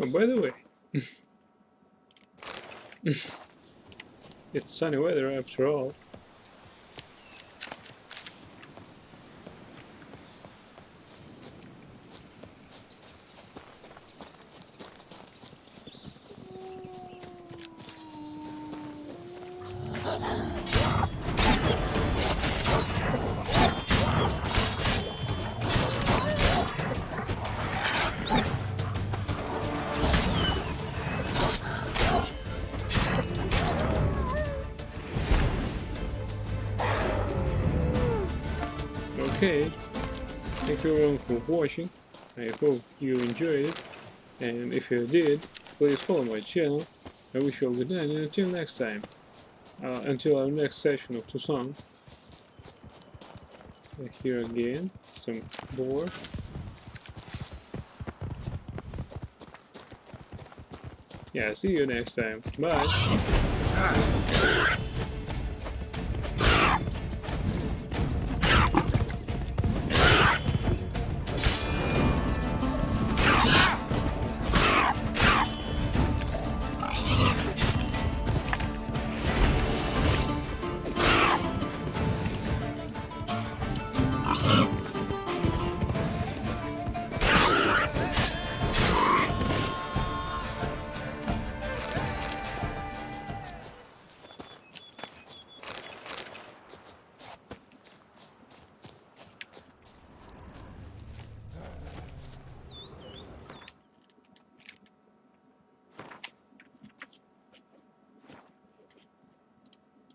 Oh, by the way, it's sunny weather after all. Okay, thank you everyone for watching. I hope you enjoyed it, and if you did, please follow my channel. I wish you all good night, and until next time, until our next session of Toussaint. Here again, some boar. Yeah, see you next time. Bye.